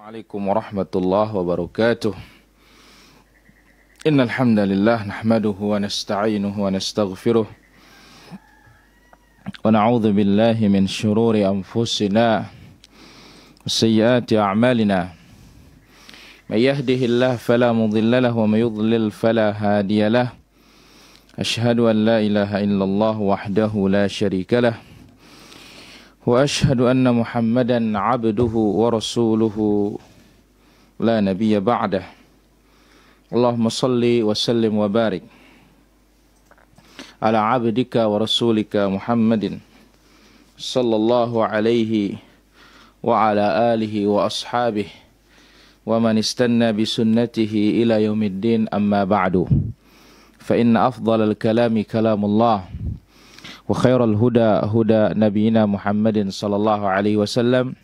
Assalamualaikum warahmatullahi wabarakatuh. Innal hamdalillah nahmaduhu wa nasta'inuhu wa nastaghfiruh wa na'udzu billahi min shururi anfusina wa sayyiati a'malina. May yahdihillahu fala mudilla lahu wa may yudlil fala hadiya lahu. Asyhadu an la ilaha illallah wahdahu la syarika lahu wa ashhadu anna Muhammadan abduhu wa rasuluhu la nabiyya ba'dah. Allahumma salli wa sallim wa barik ala abdika wa rasulika Muhammadin sallallahu alaihi wa ala alihi wa ashabihi wa man istanna bi sunnatihi ila yaumiddin, amma ba'du. Fa inna afdhalal kalami kalamullah wa khairal huda huda nabiyina Muhammadin sallallahu alaihi wasallam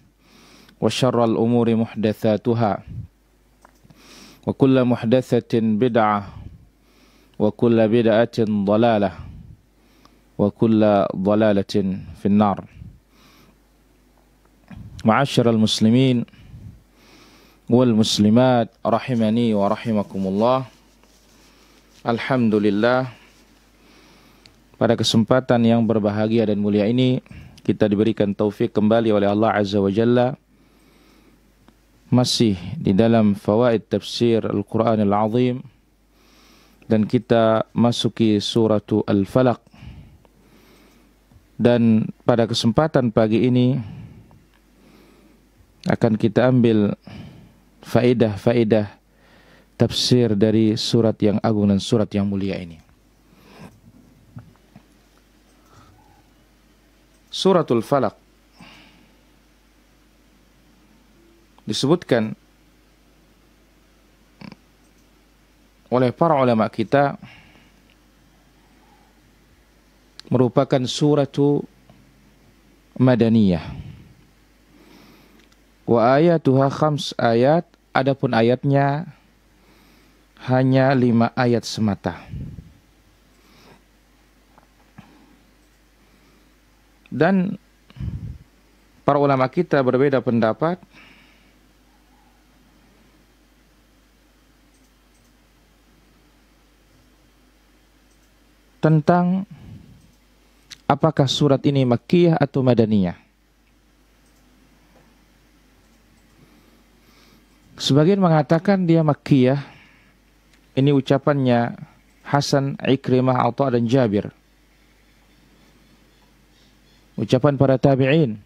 wa syarral umuri muhdatsatuha wa kullu muhdatsatin bid'ah wa kullu bid'atin dhalalah wa kullu dhalalatin finnar. Ma'asyiral muslimin wal muslimat rahimani wa rahimakumullah. Alhamdulillah, pada kesempatan yang berbahagia dan mulia ini kita diberikan taufik kembali oleh Allah Azza wa Jalla masih di dalam fawaid tafsir Al-Quranil Azim, dan kita masuki surah Al-Falaq. Dan pada kesempatan pagi ini akan kita ambil faedah-faedah tafsir dari surat yang agung dan surat yang mulia ini. Suratul Falaq disebutkan oleh para ulama kita merupakan suratu madaniyah. Wa ayatuha khams ayat, adapun ayatnya hanya 5 ayat semata. Dan para ulama kita berbeda pendapat tentang apakah surat ini Makkiyah atau Madaniyah. Sebagian mengatakan dia Makkiyah. Ini ucapannya Hasan, Ikrimah, Atha dan Jabir. Ucapan para tabi'in.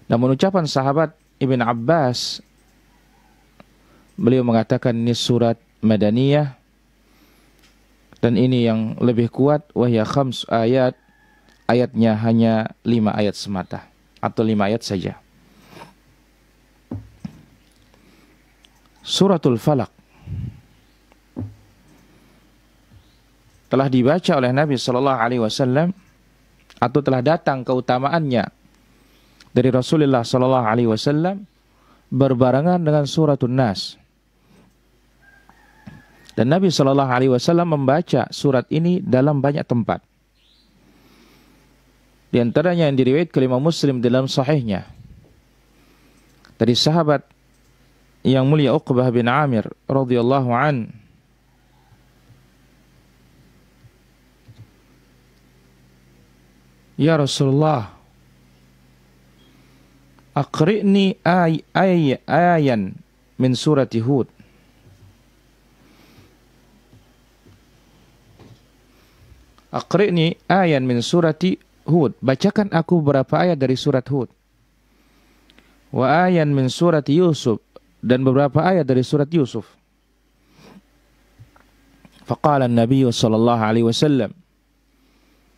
Namun ucapan sahabat Ibn Abbas, beliau mengatakan ini surat Madaniyah, dan ini yang lebih kuat, wahya khams ayat, ayatnya hanya 5 ayat semata atau 5 ayat saja. Suratul Falaq telah dibaca oleh Nabi sallallahu alaihi wasallam atau telah datang keutamaannya dari Rasulullah sallallahu alaihi wasallam berbarengan dengan suratul Nas. Dan Nabi sallallahu alaihi wasallam membaca surat ini dalam banyak tempat. Di antaranya yang diriwayatkan oleh Imam Muslim dalam sahihnya dari sahabat yang mulia Uqbah bin Amir radhiyallahu an, ya Rasulullah, aqri'ni ayan min surati Hud. Aqri'ni ayan min surati Hud. Bacakan aku beberapa ayat dari surat Hud. Wa ayan min surati Yusuf. Dan beberapa ayat dari surat Yusuf. Faqala an-Nabi sallallahu alaihi wasallam.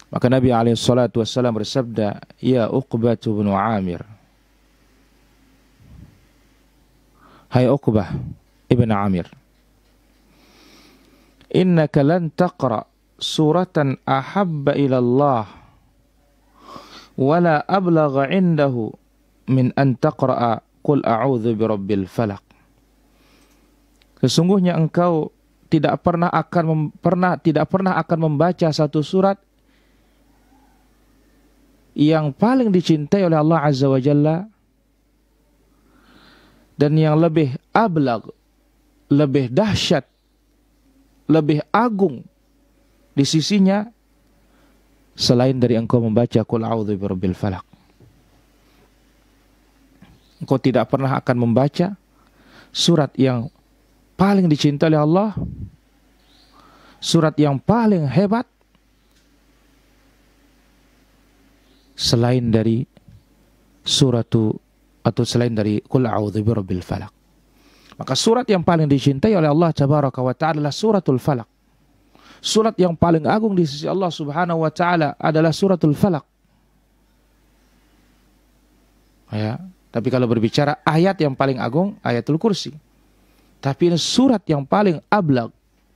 Maka Nabi alaihi salatu wassalam bersabda, ya Uqbah bin Amir, hai Uqbah ibn Amir, innaka lan taqra suratan ahabba ila Allah wala ablagha indahu min an taqra'a qul a'udzu birabbil falaq. Sesungguhnya engkau tidak pernah akan membaca satu surat yang paling dicintai oleh Allah Azza wa Jalla dan yang lebih ablag, lebih dahsyat, lebih agung di sisinya selain dari engkau membaca Qul a'udzu birabbil falaq. Engkau tidak pernah akan membaca surat yang paling dicintai oleh Allah, surat yang paling hebat selain dari selain dari Qul a'udzu birabbil falaq. Maka surat yang paling dicintai oleh Allah tabaraka wa ta'ala adalah suratul falaq. Surat yang paling agung di sisi Allah Subhanahu wa taala adalah suratul falaq. Ya, tapi kalau berbicara ayat yang paling agung, ayatul kursi. Tapi ini surat yang paling ablag,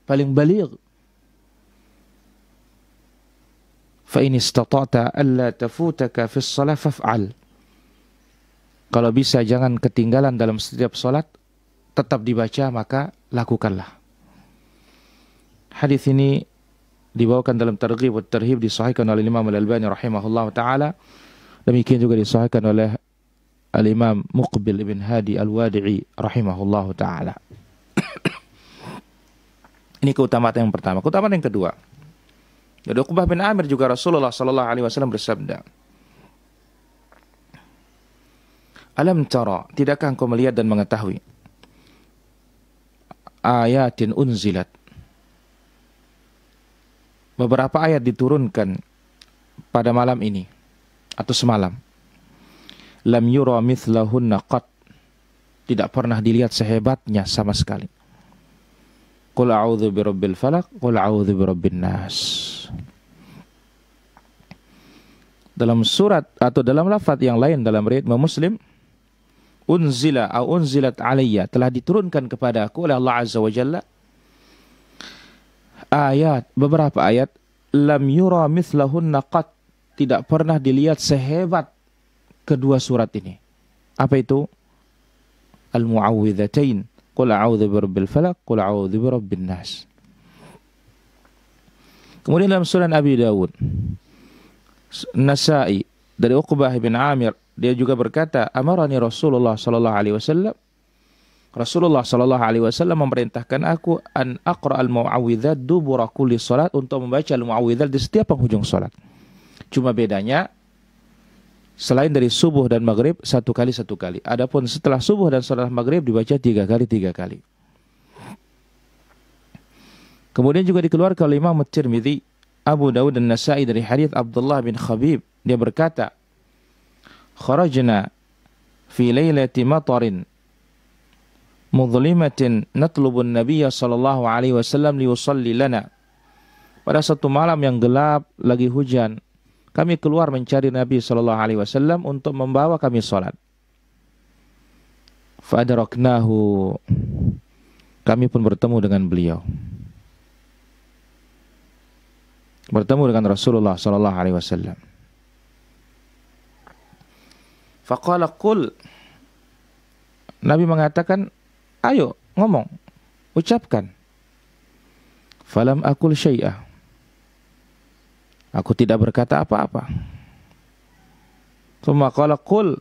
paling baligh. Fa in istata'ta alla tafutaka fi shalah faf'al. Kalau bisa jangan ketinggalan dalam setiap salat, tetap dibaca, maka lakukanlah. Hadis ini dibawakan dalam Targhib wa Tarhib, disahihkan oleh Imam Al-Albani rahimahullah taala. Demikian juga disahihkan oleh Al-Imam Muqbil ibn Hadi Al-Wadi'i rahimahullah taala. Ini keutamaan yang pertama. Keutamaan yang kedua, dari Uqbah bin Amir juga Rasulullah sallallahu alaihi wasallam bersabda, "Alam tara, tidakkah engkau melihat dan mengetahui ayatin unzilat, beberapa ayat diturunkan pada malam ini atau semalam, lam yura mithlahunna qat, tidak pernah dilihat sehebatnya sama sekali. Qul a'udzu birabbil falaq, qul a'udzu birabbin nas." Dalam surat atau dalam lafaz yang lain dalam riwayat Muslim, unzila au unzilat alayya, telah diturunkan kepada aku oleh Allah Azza wa Jalla ayat, beberapa ayat, lam yura mithlahunna qat, tidak pernah dilihat sehebat kedua surat ini. Apa itu? Al-mu'awwidhatain, qul a'udzu birabbil falaq, qul a'udzu birabbin nas. Kemudian dalam Sunan Abi Dawud, Nasa'i, dari Uqbah bin Amir, dia juga berkata, amarani Rasulullah sallallahu alaihi wasallam, Rasulullah sallallahu alaihi wasallam memerintahkan aku an aqra al-mu'awwidzat dubura kulli salat, untuk membaca al-mu'awwidzat di setiap penghujung salat. Cuma bedanya selain dari subuh dan maghrib satu kali. Adapun setelah subuh dan salat maghrib dibaca 3 kali. Kemudian juga dikeluarkan oleh Imam At-Tirmidzi, Abu Dawud dan Nasa'i dari hadits Abdullah bin Khabib, dia berkata, kharajna fi lailati matarin mudhlimatin natlubun nabiyya sallallahu alaihi wasallam liyusalli lana. Pada satu malam yang gelap, lagi hujan, kami keluar mencari Nabi sallallahu alaihi wasallam untuk membawa kami salat. Fa adraknahu, kami pun bertemu dengan beliau. Bertemu dengan Rasulullah sallallahu alaihi wasallam. Faqala qul, Nabi mengatakan, ayo ngomong, ucapkan. Falam aqul syai'ah, aku tidak berkata apa-apa. Tsumma qala qul,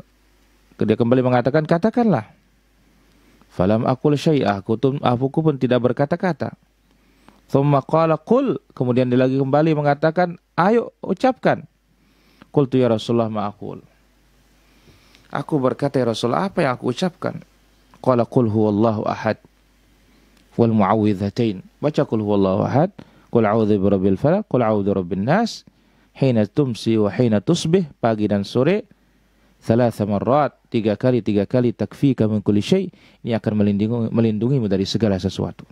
dia kembali mengatakan, katakanlah. Falam aqul syai'ah, aku pun tidak berkata-kata. Tsumma qala qul, kemudian dia lagi kembali mengatakan, ayo ucapkan. Qultu ya Rasulullah ma aqul, aku berkata ya Rasulullah, apa yang aku ucapkan? Qala qul huwallahu ahad wal mu'awwidhatain, baca qul huwallahu ahad, qul a'udzu birabbil falaq, qul a'udzu birabbin nas, hina tumsi wa hina tusbih, pagi dan sore, 3 marrat, 3 kali, takfika min kulli syai', ini akan melindungimu dari segala sesuatu.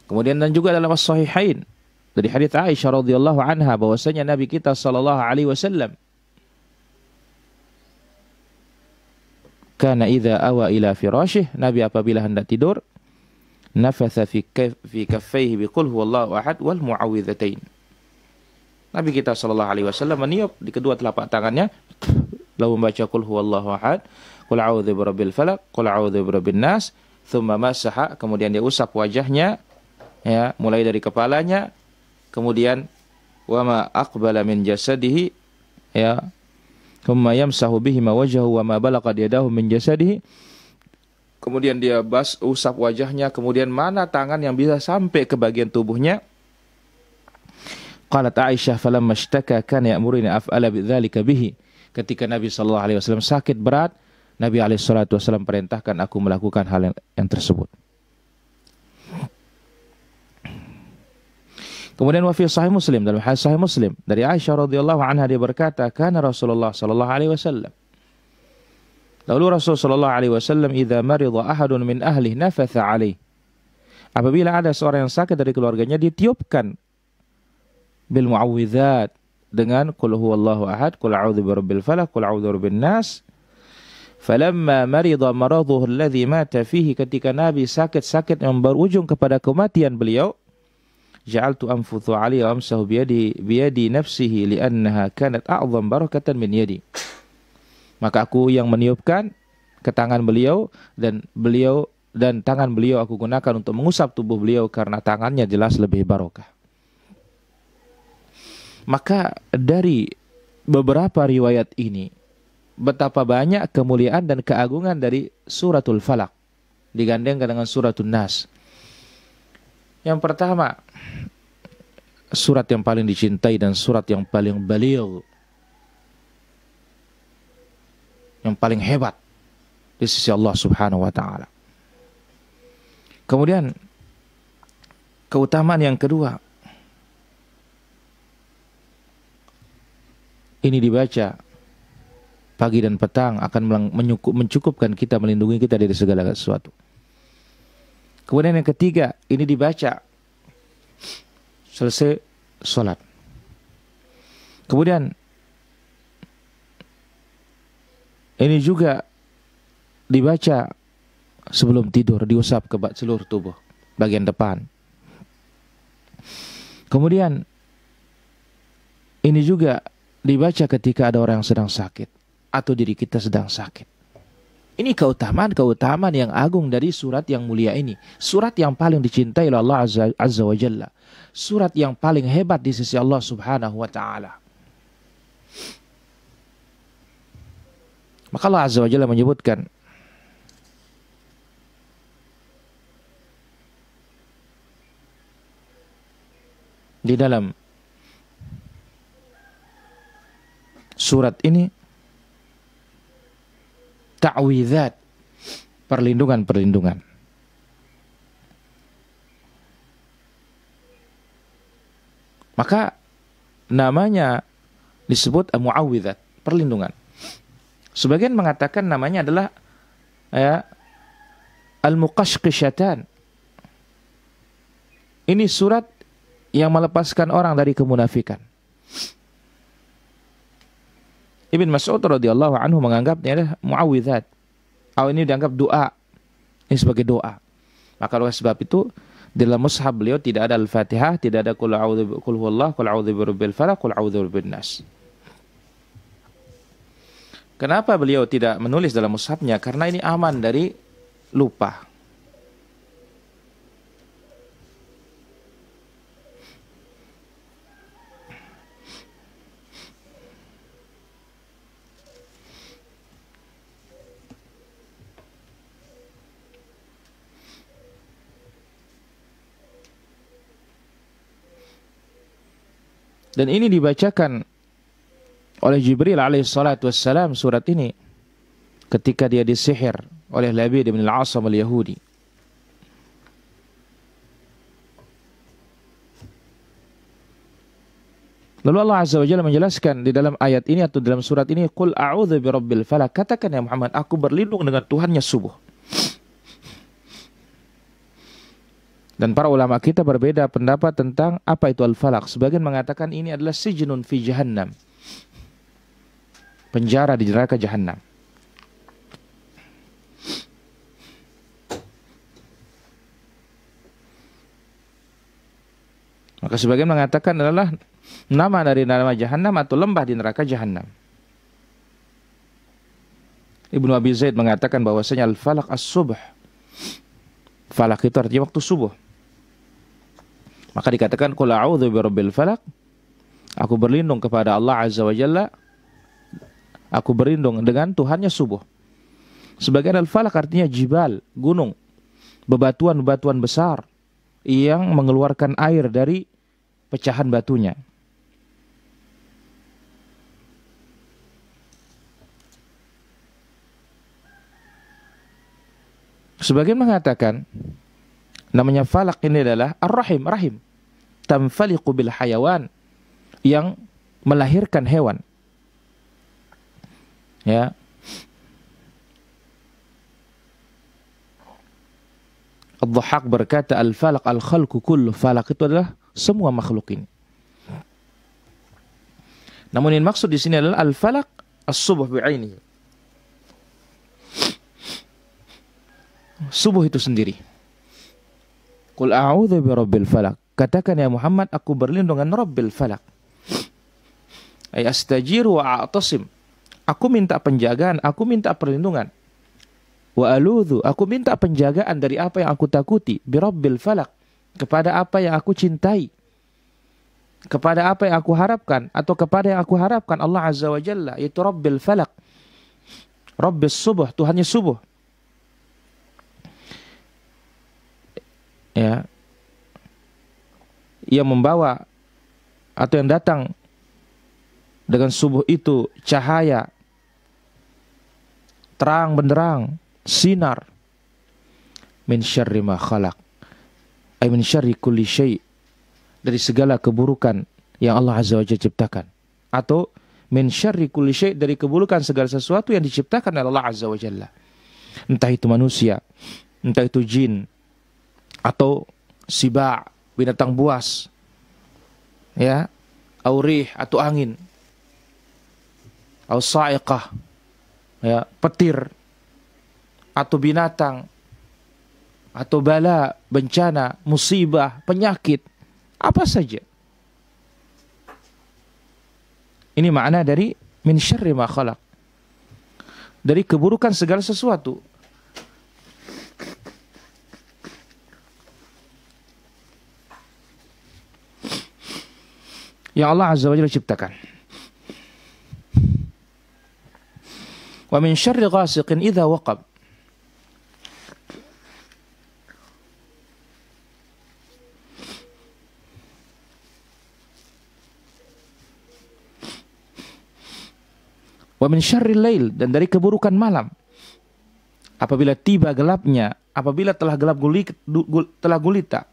Kemudian dan juga dalam as-sahihain dari hadits Aisyah radhiyallahu anha, bahwasanya Nabi kita sallallahu alaihi wasallam kana idza awa ila firashih, Nabi apabila hendak tidur, nafatha fi kaffaihi biqul huwallahu ahad wal mu'awwidhatain. Nabi kita sallallahu alaihi wasallam meniup di kedua telapak tangannya, lalu membaca qul huwallahu ahad, qul a'udzu birabbil falaq, qul a'udzu birabbin nas, thumma masaha, kemudian dia usap wajahnya, ya, mulai dari kepalanya, kemudian wa ma aqbala min jasadihi, ya, thumma yamsahu bihima wajhahu wa ma balagha yadahu min jasadihi. Kemudian dia usap wajahnya, kemudian mana tangan yang bisa sampai ke bagian tubuhnya. Qalat Aisyah falamma ishtaka kana ya'muruni af'ala bidzalika bihi. Ketika Nabi sallallahu alaihi wasallam sakit berat, Nabi alaihi salatu wasallam perintahkan aku melakukan hal yang tersebut. Kemudian wa fi sahih Muslim, dalam hadis sahih Muslim dari Aisyah radhiyallahu anha, dia berkata, kana Rasulullah sallallahu alaihi wasallam, lalu Rasul sallallahu alaihi wasallam idza marida ahadun min ahlihi nafatha alaihi. Apabila ada seorang yang sakit dari keluarganya, ditiupkan bil muawwidzat, dengan qul huwallahu ahad, qul a'udzu birabbil falaq, qul a'udzu birabbin nas. Falamma marida maraduhu alladhi mata fihi, ketika Nabi sakit yang berujung kepada kematian beliau, ja'altu anfuthu 'alaihi wa amsahu biyadi nafsihi li'annaha kanat a'zam barakatan min yadi. Maka aku yang meniupkan ke tangan beliau, dan tangan beliau aku gunakan untuk mengusap tubuh beliau karena tangannya jelas lebih barokah. Maka dari beberapa riwayat ini, betapa banyak kemuliaan dan keagungan dari suratul Falaq digandengkan dengan suratul Nas. Yang pertama, surat yang paling dicintai dan surat yang paling baligh, yang paling hebat di sisi Allah Subhanahu wa taala. Kemudian keutamaan yang kedua, ini dibaca pagi dan petang akan mencukupkan kita, melindungi kita dari segala sesuatu. Kemudian yang ketiga, ini dibaca selesai sholat. Kemudian ini juga dibaca sebelum tidur, diusap ke seluruh tubuh bagian depan. Kemudian ini juga dibaca ketika ada orang yang sedang sakit atau diri kita sedang sakit. Ini keutamaan yang agung dari surat yang mulia ini. Surat yang paling dicintai oleh Allah Azza wa Jalla. Surat yang paling hebat di sisi Allah Subhanahu wa ta'ala. Maka Allah Azza wa Jalla menyebutkan di dalam surat ini ta'widhat, perlindungan-perlindungan. Maka namanya disebut muawwidhat, perlindungan. Sebagian mengatakan namanya adalah al-muqashqishatan. Ini surat yang melepaskan orang dari kemunafikan. Ibn Mas'ud radhiyallahu anhu menganggapnya adalah muawwidhat. Ini dianggap doa. Ini sebagai doa. Maka oleh sebab itu dalam mushaf beliau tidak ada Al-Fatihah, tidak ada qul huwallahu, qul a'udzu birabbil falaq, qul a'udzu birabbin nas. Kenapa beliau tidak menulis dalam mushafnya? Karena ini aman dari lupa. Dan ini dibacakan oleh Jibril alaihissalatu wassalam surat ini ketika dia disihir oleh Labid bin al-Asam al-Yahudi. Lalu Allah Azza wa Jalla menjelaskan di dalam ayat ini atau dalam surat ini, qul a'udzu birabbil falaq, katakan ya Muhammad, aku berlindung dengan Tuhannya subuh. Dan para ulama kita berbeda pendapat tentang apa itu al-falaq. Sebagian mengatakan ini adalah sijnun fi jahannam, penjara di neraka jahannam. Maka sebagian mengatakan adalah nama dari nama jahannam atau lembah di neraka jahannam. Ibnu Abi Zaid mengatakan bahwasanya al-falaq as-subh. Falaq itu artinya waktu subuh. Maka dikatakan qul a'udzu birabbil falaq, aku berlindung kepada Allah Azza wa Jalla Aku berlindung dengan Tuhannya subuh. Sebagian al-falak artinya jibal, gunung, bebatuan-bebatuan besar yang mengeluarkan air dari pecahan batunya. Sebagian mengatakan namanya falak ini adalah ar-rahim, rahim. Tamfaliqu bil hayawan, yang melahirkan hewan. Ya. Ad-Dhahhak berkata al-falaq al-khalqu kullu, falak itu adalah semua makhluk ini. Namun yang maksud di sini adalah al-falaq as-subuh bi'ainihi. Subuh itu sendiri. Qul a'udzu birabbil falaq. Katakan ya Muhammad, aku berlindung dengan Rabbil falaq. Ay astajiru wa a'tasim. Aku minta penjagaan, aku minta perlindungan. Wa aludhu, aku minta penjagaan dari apa yang aku takuti. Birabbil falaq, kepada apa yang aku cintai. Kepada apa yang aku harapkan, atau kepada yang aku harapkan Allah Azza wa Jalla, yaitu Rabbil falaq. Rabbis subuh, Tuhannya subuh. Ya, yang membawa atau yang datang dengan subuh itu cahaya, terang benderang, sinar. Min syarri ma khalaq, ay min syarri kulli syai', dari segala keburukan yang Allah Azza wa Jalla ciptakan, atau min syarri kulli syai', dari keburukan segala sesuatu yang diciptakan oleh Allah Azza wa Jalla, entah itu manusia, entah itu jin, atau siba', binatang buas, ya, aurih atau angin, au sa'iqah, ya, petir, atau binatang, atau bala, bencana, musibah, penyakit, apa saja. Ini makna dari min syarri ma khalaq, dari keburukan segala sesuatu. Yang Allah Azza wa Jalla ciptakan. Wa min syarri ghasiqin idza waqab. Wa min syarri lail, dan dari keburukan malam. Apabila tiba gelapnya, apabila telah gelap gulita.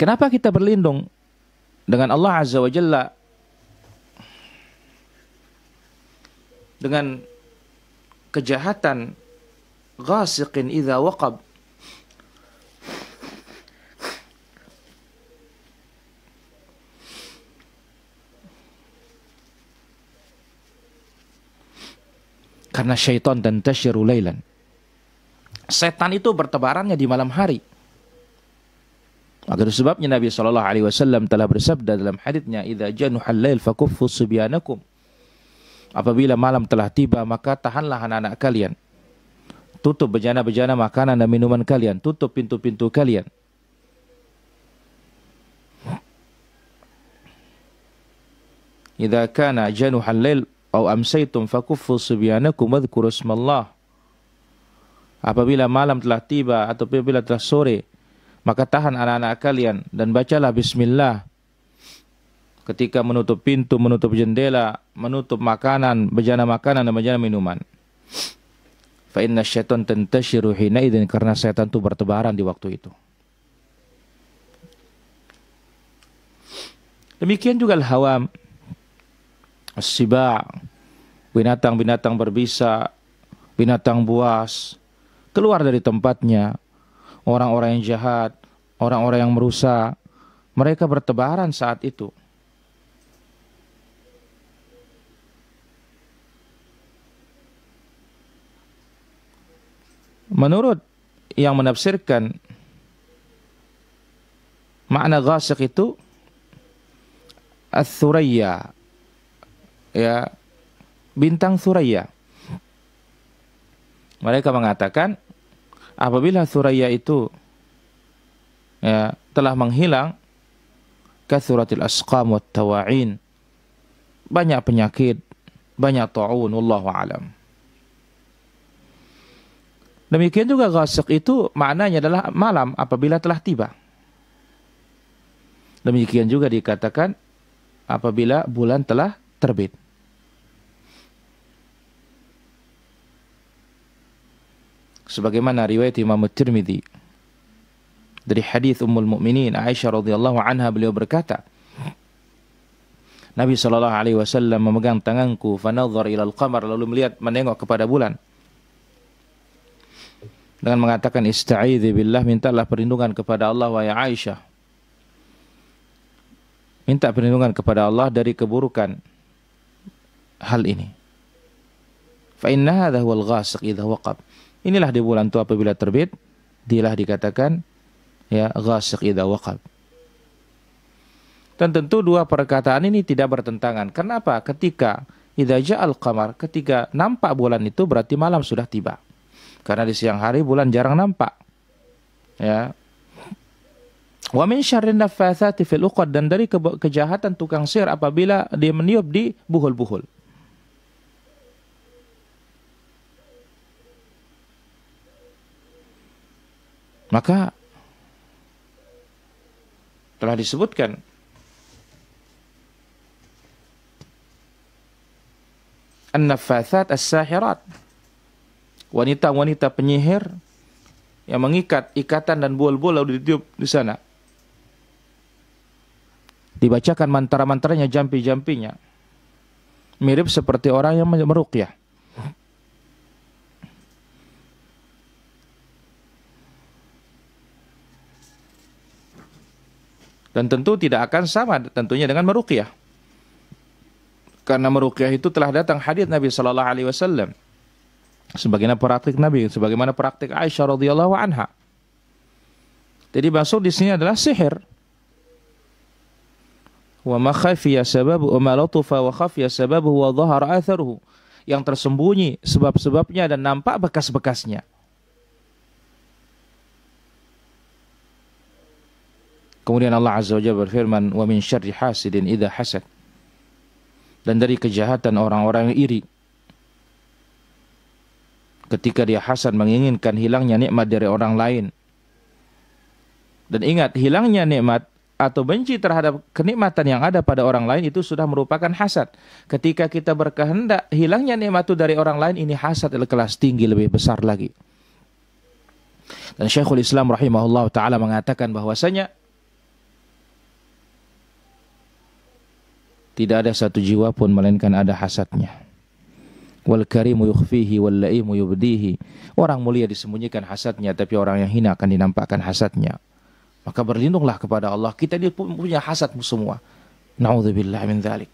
Kenapa kita berlindung dengan Allah Azza wa Jalla dengan kejahatan ghasiqin idza waqab? Karena syaitan dan tasyiru lailan. Setan itu bertebarannya di malam hari. Maka itu sebabnya Nabi SAW telah bersabda dalam haditsnya, idza januhal lail fakuffu sibyanakum. Apabila malam telah tiba, maka tahanlah anak-anak kalian. Tutup bejana-bejana makanan dan minuman kalian, tutup pintu-pintu kalian. Idza kana januhal lail aw amsaytum fakuffu sibyanakum wadhkuru ismallah. Apabila malam telah tiba atau apabila telah sore, maka tahan anak-anak kalian dan bacalah bismillah ketika menutup pintu, menutup jendela, menutup makanan, bejana makanan dan bejana minuman. Fa inna syaitan tantashiru hina idzin, karena setan itu bertebaran di waktu itu. Demikian juga al-hawam, as-siba', binatang-binatang berbisa, binatang buas, keluar dari tempatnya. Orang-orang yang jahat, orang-orang yang merusak, mereka bertebaran saat itu. Menurut yang menafsirkan makna ghasiq itu, Ats-Tsuraya, ya, bintang Tsuraya. Mereka mengatakan apabila Tsuraya itu, ya, telah menghilang, katsuratil asqam wat tawa'in, banyak penyakit, banyak ta'un, wallahu alam. Demikian juga ghasiq itu maknanya adalah malam apabila telah tiba. Demikian juga dikatakan apabila bulan telah terbit. Sebagaimana riwayat Imam Tirmidzi dari hadis Ummul Mukminin Aisyah radhiyallahu anha, beliau berkata, Nabi sallallahu alaihi wasallam memegang tanganku, fanadhar ila al-qamar, lalu menengok kepada bulan dengan mengatakan, ista'idzi billah, mintalah perlindungan kepada Allah wahai Aisyah. Minta perlindungan kepada Allah dari keburukan hal ini. Fa inna hadha huwal ghasiq idza waqab. Inilah di bulan itu apabila terbit, dialah dikatakan ya ghasiq idza waqab. Dan tentu dua perkataan ini tidak bertentangan. Kenapa? Ketika idza ja'al qamar, ketika nampak bulan itu berarti malam sudah tiba. Karena di siang hari bulan jarang nampak. Ya. Wa min syarrin naffatsati fil 'uqad, dan dari kejahatan tukang sihir apabila dia meniup di buhul-buhul. Maka telah disebutkan an-naffatsat as-sahirat, wanita-wanita penyihir yang mengikat ikatan dan bual-bual lalu ditiup di sana. Dibacakan mantra-mantranya, jampi-jampinya. Mirip seperti orang yang meruqyah. Dan tentu tidak akan sama tentunya dengan meruqyah. Karena meruqyah itu telah datang hadis Nabi sallallahu alaihi wasallam. Sebagaimana praktik Nabi, sebagaimana praktik Aisyah radhiyallahu anha. Jadi maksud di sini adalah sihir. Wa ma khafiya sababu wa ma latufa wa khafiya sababu wa dhahara atharuhu. Yang tersembunyi sebab-sebabnya dan nampak bekas-bekasnya. Kemudian Allah Azza wa Jalla berfirman, wa min syarri hasidin idza hasad. Dan dari kejahatan orang-orang yang iri, ketika dia hasad, menginginkan hilangnya nikmat dari orang lain. Dan ingat, hilangnya nikmat atau benci terhadap kenikmatan yang ada pada orang lain itu sudah merupakan hasad. Ketika kita berkehendak hilangnya nikmat itu dari orang lain, ini hasad kelas tinggi, lebih besar lagi. Dan Syekhul Islam rahimahullah ta'ala mengatakan bahwasanya tidak ada satu jiwa pun melainkan ada hasadnya. Wal karimu yukhfihi wal laimu yubdihi. Orang mulia disembunyikan hasadnya, tapi orang yang hina akan dinampakkan hasadnya. Maka berlindunglah kepada Allah. Kita dia punya hasad semua. Na'udzubillah min dzalik.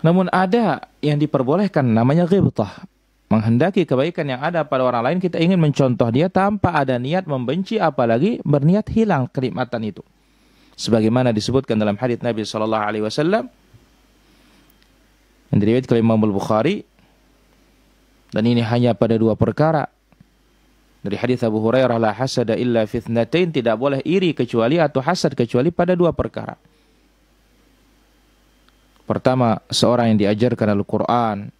Namun ada yang diperbolehkan, namanya ghibtah. Menghendaki kebaikan yang ada pada orang lain, kita ingin mencontoh dia tanpa ada niat membenci, apalagi berniat hilang kenikmatan itu. Sebagaimana disebutkan dalam hadits Nabi sallallahu alaihi wasallam yang diriwayatkan oleh Imam Al-Bukhari, dan ini hanya pada dua perkara. Dari hadits Abu Hurairah, la hasada illa fi itsnatain, tidak boleh iri kecuali atau hasad kecuali pada dua perkara. Pertama, seorang yang diajarkan Al-Qur'an,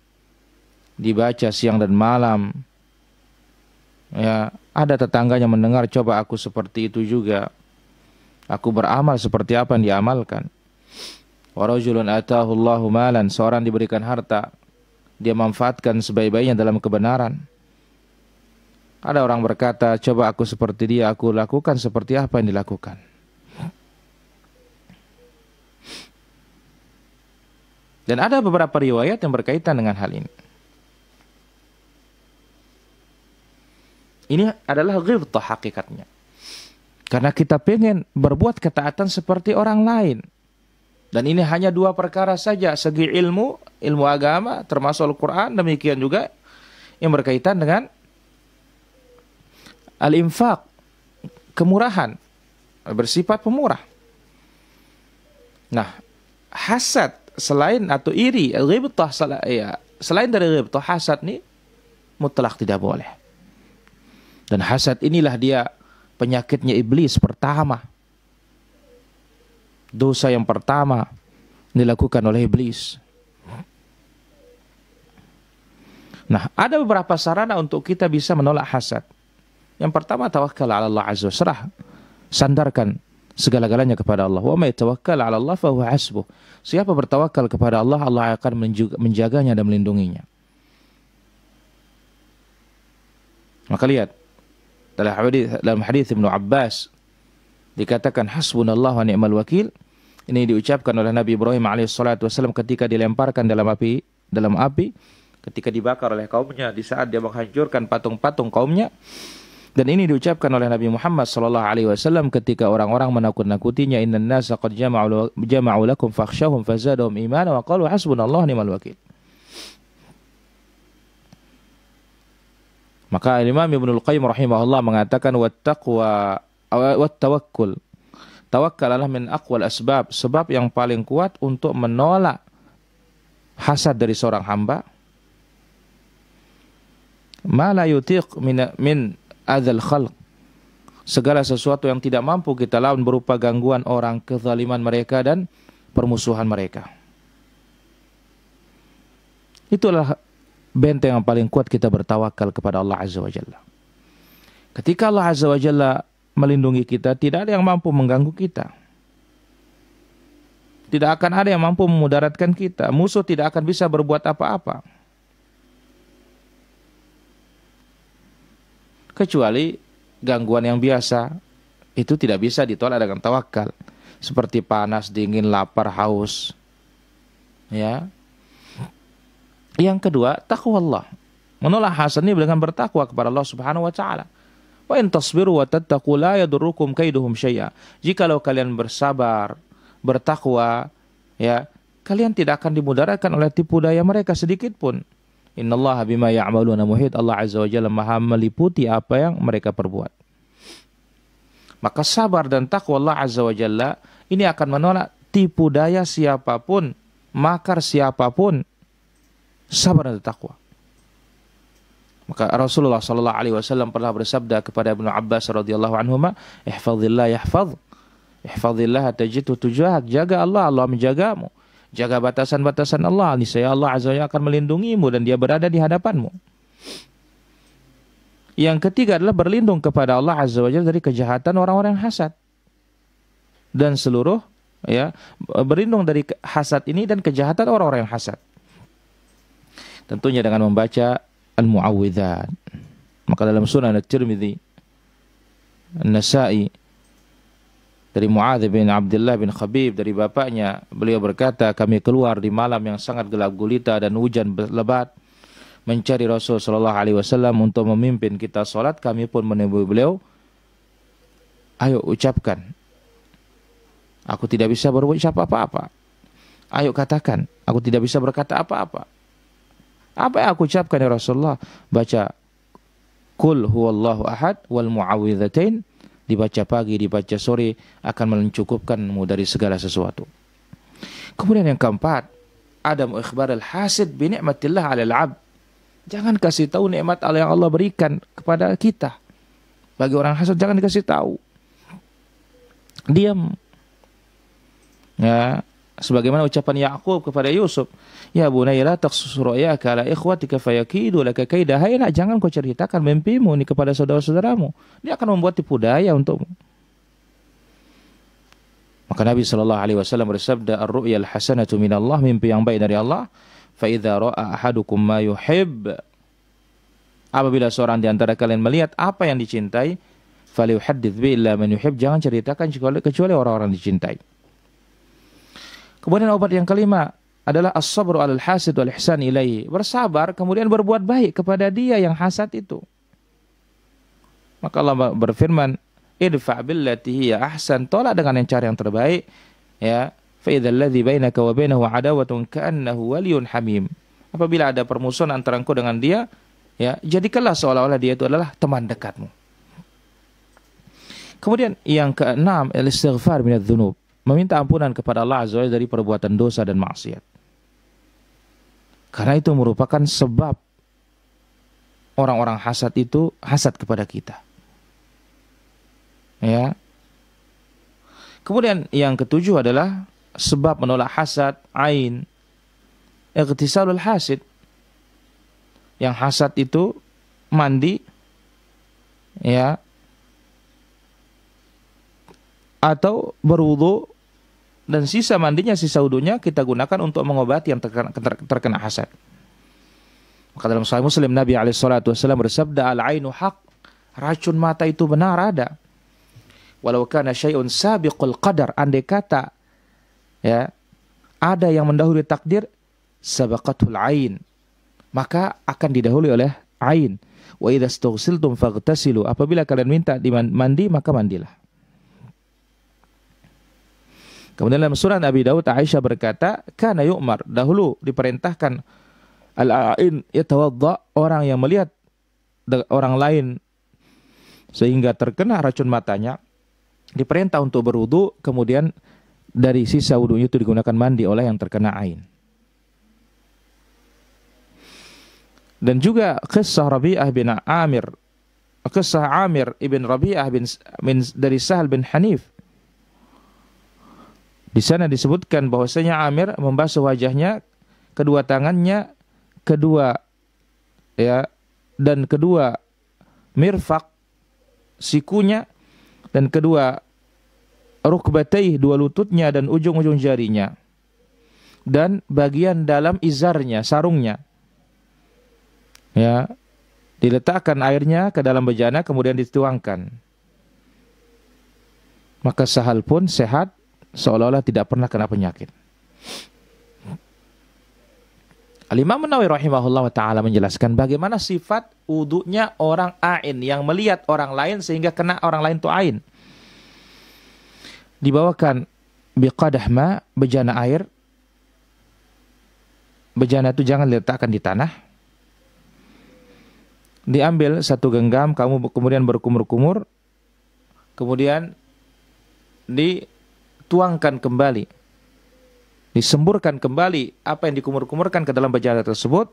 dibaca siang dan malam, ya, ada tetangganya mendengar, coba aku seperti itu juga, aku beramal seperti apa yang diamalkan. Wa rajulun atahu Allahu malan, seorang diberikan harta, dia manfaatkan sebaik-baiknya dalam kebenaran. Ada orang berkata, coba aku seperti dia, aku lakukan seperti apa yang dilakukan. Dan ada beberapa riwayat yang berkaitan dengan hal ini. Ini adalah ghibtah hakikatnya. Karena kita pengen berbuat ketaatan seperti orang lain. Dan ini hanya dua perkara saja. Segi ilmu agama, termasuk Al-Quran. Demikian juga yang berkaitan dengan al-infaq, kemurahan, bersifat pemurah. Nah, hasad selain atau iri, ghibtah, selain dari ghibtah, hasad ini mutlak tidak boleh. Dan hasad inilah dia penyakitnya iblis pertama. dosa yang pertama dilakukan oleh iblis. Nah, ada beberapa sarana untuk kita bisa menolak hasad. Yang pertama, tawakkal 'ala Allah azza wa jalla. Sandarkan segala-galanya kepada Allah. Wa may tawakkal 'ala Allah fa huwa hasbuh. Siapa bertawakal kepada Allah, Allah akan menjaganya dan melindunginya. Maka lihat dalam hadis Ibnu Abbas dikatakan hasbunallahu wa ni'mal wakil. Ini diucapkan oleh Nabi Ibrahim alaihissalatu wassalam ketika dilemparkan dalam api, ketika dibakar oleh kaumnya, di saat dia menghancurkan patung-patung kaumnya. Dan ini diucapkan oleh Nabi Muhammad sallallahu alaihi wasallam ketika orang-orang menakut-nakutinya, innan nasa qad jama'u lakum fakhshawhum fazadahum imana wa qalu hasbunallahu ni'mal wakil. Maka Imam Ibnul Qayyim rahimahullah mengatakan wattaqwa wattawakkul. Tawakkal adalah min aqwal asbab, sebab yang paling kuat untuk menolak hasad dari seorang hamba. Ma la yutiq min adzal khalq. Segala sesuatu yang tidak mampu kita lawan berupa gangguan orang, kezaliman mereka dan permusuhan mereka. Itulah benteng yang paling kuat kita bertawakal kepada Allah Azza wa Jalla. Ketika Allah Azza wa Jalla melindungi kita, tidak ada yang mampu mengganggu kita. Tidak akan ada yang mampu memudaratkan kita. Musuh tidak akan bisa berbuat apa-apa. Kecuali gangguan yang biasa, itu tidak bisa ditolak dengan tawakal. Seperti panas, dingin, lapar, haus. Ya. Yang kedua, taqwallah. Menolak hasad ini dengan bertakwa kepada Allah Subhanahu wa taala. Wa in tasbiru wa tattaqu la yadurrukum kaiduhum syai'a. Jikalau kalian bersabar, bertakwa, ya, kalian tidak akan dimudaratkan oleh tipu daya mereka sedikit pun. Innallaha bima ya'maluna muhit. Allah Azza wa Jalla Maha meliputi apa yang mereka perbuat. Maka sabar dan takwa Allah Azza wa Jalla ini akan menolak tipu daya siapapun, makar siapapun. Sabar dan takwa. Maka Rasulullah sallallahu alaihi wasallam pernah bersabda kepada Ibnu Abbas radhiyallahu anhuma, "Ihfazillah yahfaz. Ihfazillah tajidhu tujahak." Jaga Allah, Allah menjagamu. Jaga batasan-batasan Allah, niscaya Allah Azza wa Jalla akan melindungimu dan Dia berada di hadapanmu. Yang ketiga adalah berlindung kepada Allah Azza wa Jalla dari kejahatan orang-orang hasad. Dan seluruh, ya, berlindung dari hasad ini dan kejahatan orang-orang yang hasad. Tentunya dengan membaca Al-Mu'awwidzat. Maka dalam Sunan At-Tirmidzi, An-Nasa'i, dari Mu'adz bin Abdullah bin Khabib, dari bapaknya, beliau berkata, kami keluar di malam yang sangat gelap gulita dan hujan lebat mencari Rasul sallallahu alaihi wasallam untuk memimpin kita salat. Kami pun menemui beliau, ayo ucapkan, aku tidak bisa berucap apa-apa. Ayo katakan, aku tidak bisa berkata apa-apa. Apa yang aku ucapkan ya Rasulullah? Baca Qul huwallahu ahad wal mu'awwidzatain, dibaca pagi, dibaca sore, akan mencukupkanmu dari segala sesuatu. Kemudian yang keempat, adam ikhbar al-hasid bi ni'matillah 'ala al-'abd. Jangan kasih tahu nikmat Allah yang Allah berikan kepada kita. Bagi orang hasad jangan dikasih tahu. Diam. Ya, sebagaimana ucapan Yakub kepada Yusuf, ya bunayya la taqsus ru'yaka ala ikhwatika fayakidu laka kaida. Hai nak, jangan kau ceritakan mimpimu ini kepada saudara-saudaramu. Dia akan membuat tipu daya untukmu. Maka Nabi sallallahu alaihi wasallam bersabda, ar-ru'ya al-hasanatu minallah, mimpi yang baik dari Allah. Fa idza ra'a ahadukum ma yuhib, apabila seorang di antara kalian melihat apa yang dicintai, falyuhaddits bi illa man yuhib, jangan ceritakan kecuali orang-orang dicintai. Kemudian obat yang kelima adalah as-sabru 'alal hasid wal ihsan ilaihi. Bersabar kemudian berbuat baik kepada dia yang hasad itu. Maka Allah berfirman, idfa' billati hiya ahsan, tolak dengan yang cara yang terbaik, ya. Fa idzal ladzi bainaka wa bainahu 'adawatun ka'annahu waliyyun hamim. Apabila ada permusuhan antara engkau dengan dia, ya, jadikanlah seolah-olah dia itu adalah teman dekatmu. Kemudian yang keenam, al-istighfar minadz-dzunub, meminta ampunan kepada Allah Azza wa Jalla dari perbuatan dosa dan maksiat. Karena itu merupakan sebab orang-orang hasad itu hasad kepada kita. Ya. Kemudian yang ketujuh adalah sebab menolak hasad, ain, ightisalul hasid. Yang hasad itu mandi, ya, atau berwudu, dan sisa mandinya, sisa wudunya kita gunakan untuk mengobati yang terkena hasad. Maka dalam Sahih Muslim Nabi SAW bersabda, al-ainu haq, racun mata itu benar ada. Walau kana syai'un sabiqul qadar, andai kata ya ada yang mendahului takdir, sabaqatul ain, maka akan didahului oleh ain. Wa idza istaghsiltum faghtasilu, apabila kalian minta mandi maka mandilah. Kemudian dalam surah Abi Daud, Aisyah berkata, kana yu'mar, dahulu diperintahkan al-ain yatawadda, orang yang melihat orang lain sehingga terkena racun matanya, diperintah untuk berwudu, kemudian dari sisa wudunya itu digunakan mandi oleh yang terkena ain. Dan juga kisah Rabi'ah bin Amir, kisah Amir ibn Rabi'ah dari Sahal bin Hanif. Di sana disebutkan bahwasanya Amir membasuh wajahnya, kedua tangannya, dan kedua mirfaq, sikunya, dan kedua rukbatai, dua lututnya dan ujung-ujung jarinya, dan bagian dalam izarnya, sarungnya, ya, diletakkan airnya ke dalam bejana kemudian dituangkan. Maka Sahal pun sehat, seolah-olah tidak pernah kena penyakit. Al-Imam Nawawi rahimahullah ta'ala menjelaskan bagaimana sifat wudunya orang ain yang melihat orang lain sehingga kena orang lain itu ain. Dibawakan biqadah ma, bejana air. Bejana itu jangan diletakkan di tanah. Diambil satu genggam, kamu kemudian berkumur-kumur, kemudian dituangkan kembali, disemburkan kembali apa yang dikumur-kumurkan ke dalam bejana tersebut.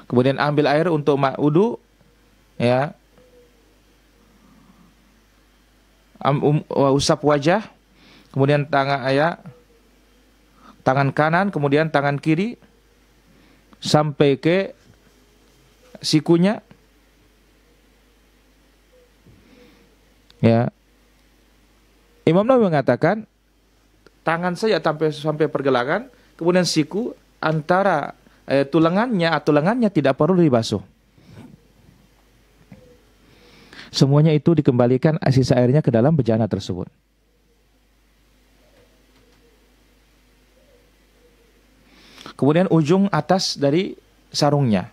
Kemudian ambil air untuk wudu, ya, usap wajah, kemudian tangan kanan, kemudian tangan kiri sampai ke sikunya, ya. Imam Nawawi mengatakan tangan saja sampai pergelangan, kemudian siku antara tulengannya tidak perlu dibasuh. Semuanya itu dikembalikan sisa airnya ke dalam bejana tersebut. Kemudian ujung atas dari sarungnya.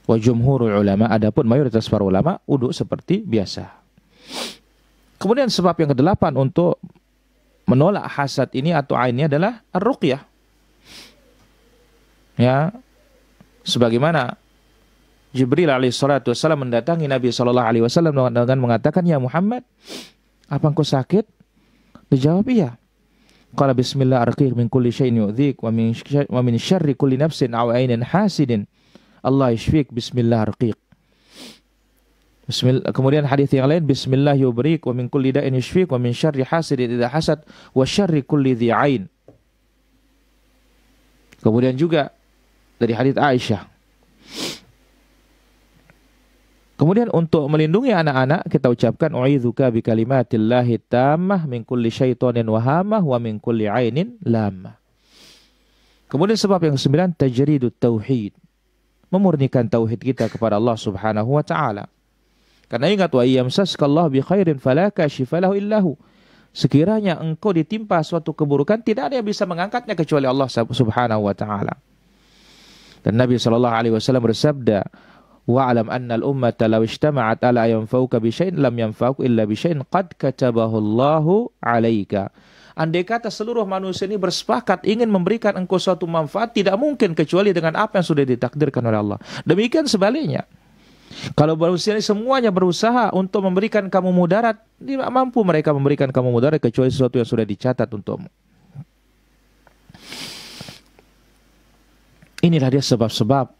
Wa jumhurul ulama, adapun mayoritas para ulama, wudu seperti biasa. Kemudian sebab yang kedelapan untuk menolak hasad ini atau ainnya adalah ar-ruqyah. Ya, sebagaimana Jibril alaihi salatu wasallam mendatangi Nabi sallallahu alaihi wasallam dengan mengatakan, "Ya Muhammad, apa engkau sakit?" Dijawab, "Iya." Qala bismillah arqiq min kulli syai'in yu'dhik wa min syarri kulli nafsin aw ainin hasidin. Allah yashfik, bismillah arqiq. Kemudian hadis yang lain, bismillah yubrik wa min kulli da'in yashfik wa min syarri hasidin idza hasad wa syarri kulli dhi ain. Kemudian juga dari hadis Aisyah. Kemudian untuk melindungi anak-anak kita ucapkan u'idzuka bi kalimatillahi tammah min kulli syaitonin wahamah wa min kulli ainin lamah. Kemudian sebab yang ke-9, tajridut tauhid, memurnikan tauhid kita kepada Allah Subhanahu wa taala. Karena ingat, wa yamsaskallahu bi khairin fala kashifa lahu illahu. Sekiranya engkau ditimpa suatu keburukan, tidak ada yang bisa mengangkatnya kecuali Allah Subhanahu wa taala. Dan Nabi sallallahu alaihi wasallam bersabda, wa'lam anna al-ummata law ijtama'at ala yanfa'uka bi syai'in lam yanfa'uk illa bi syai'in qad katabahu Allahu 'alaika. Andai kata seluruh manusia ini bersepakat ingin memberikan engkau suatu manfaat, tidak mungkin kecuali dengan apa yang sudah ditakdirkan oleh Allah. Demikian sebaliknya. Kalau manusia ini semuanya berusaha untuk memberikan kamu mudarat, tidak mampu mereka memberikan kamu mudarat kecuali sesuatu yang sudah dicatat untukmu. Inilah dia sebab-sebab.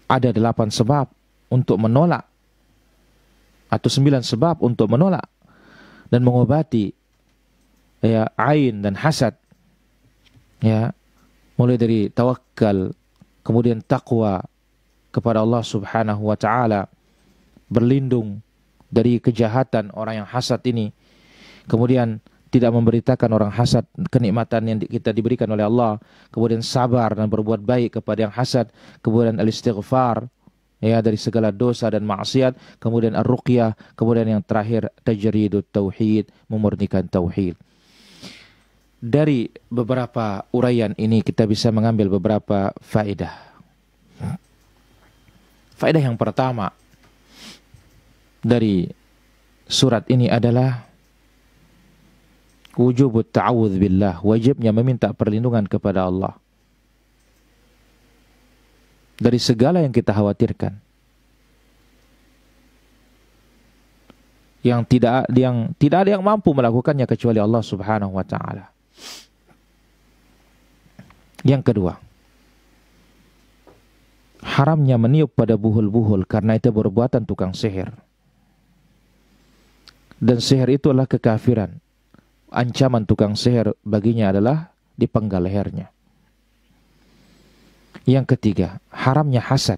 Ada 8 sebab untuk menolak atau 9 sebab untuk menolak dan mengobati ya ain dan hasad. Ya, mulai dari tawakal, kemudian takwa kepada Allah Subhanahu wa taala, berlindung dari kejahatan orang yang hasad ini. Kemudian tidak memberitakan orang hasad kenikmatan yang kita diberikan oleh Allah. Kemudian sabar dan berbuat baik kepada yang hasad. Kemudian al-istighfar ya dari segala dosa dan maksiat. Kemudian ar-ruqyah. Kemudian yang terakhir tajridut tauhid, memurnikan tauhid. Dari beberapa uraian ini kita bisa mengambil beberapa faedah. Faedah yang pertama dari surat ini adalah wujubut ta'awudz billah, wajibnya meminta perlindungan kepada Allah dari segala yang kita khawatirkan. Yang tidak ada yang mampu melakukannya kecuali Allah Subhanahu wa taala. Yang kedua, haramnya meniup pada buhul-buhul karena itu perbuatan tukang sihir. Dan sihir itu adalah kekafiran. Ancaman tukang sihir baginya adalah dipenggal lehernya. Yang ketiga, haramnya hasad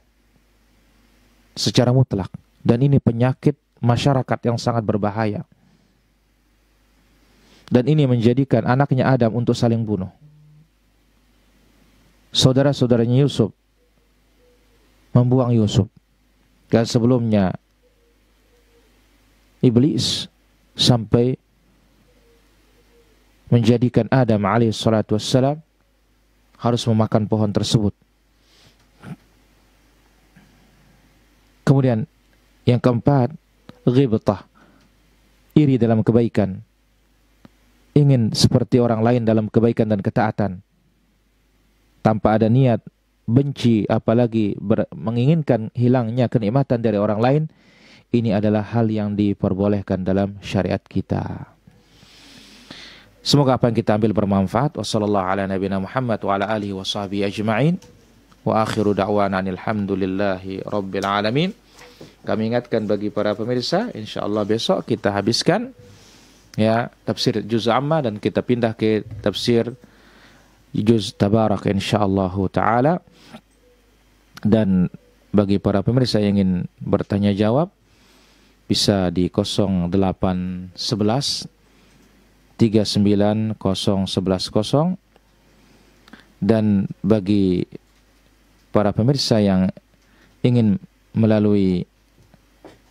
secara mutlak. Dan ini penyakit masyarakat yang sangat berbahaya. Dan ini menjadikan anaknya Adam untuk saling bunuh. Saudara-saudaranya Yusuf membuang Yusuf. Dan sebelumnya Iblis sampai menjadikan Adam alaihissalatu wassalam harus memakan pohon tersebut. Kemudian yang keempat, ghibtah, iri dalam kebaikan, ingin seperti orang lain dalam kebaikan dan ketaatan tanpa ada niat benci, apalagi menginginkan hilangnya kenikmatan dari orang lain. Ini adalah hal yang diperbolehkan dalam syariat kita. Semoga apa yang kita ambil bermanfaat. Wassallallahu ala nabiyina Muhammad wa ala alihi wa sahbihi ajma'in. Wa akhiru da'wana alhamdulillahi rabbil alamin. Kami ingatkan bagi para pemirsa, insyaallah besok kita habiskan ya tafsir juz amma dan kita pindah ke tafsir juz tabarak insyaallah taala. Dan bagi para pemirsa yang ingin bertanya jawab bisa di 0811 390110. Dan bagi para pemirsa yang ingin melalui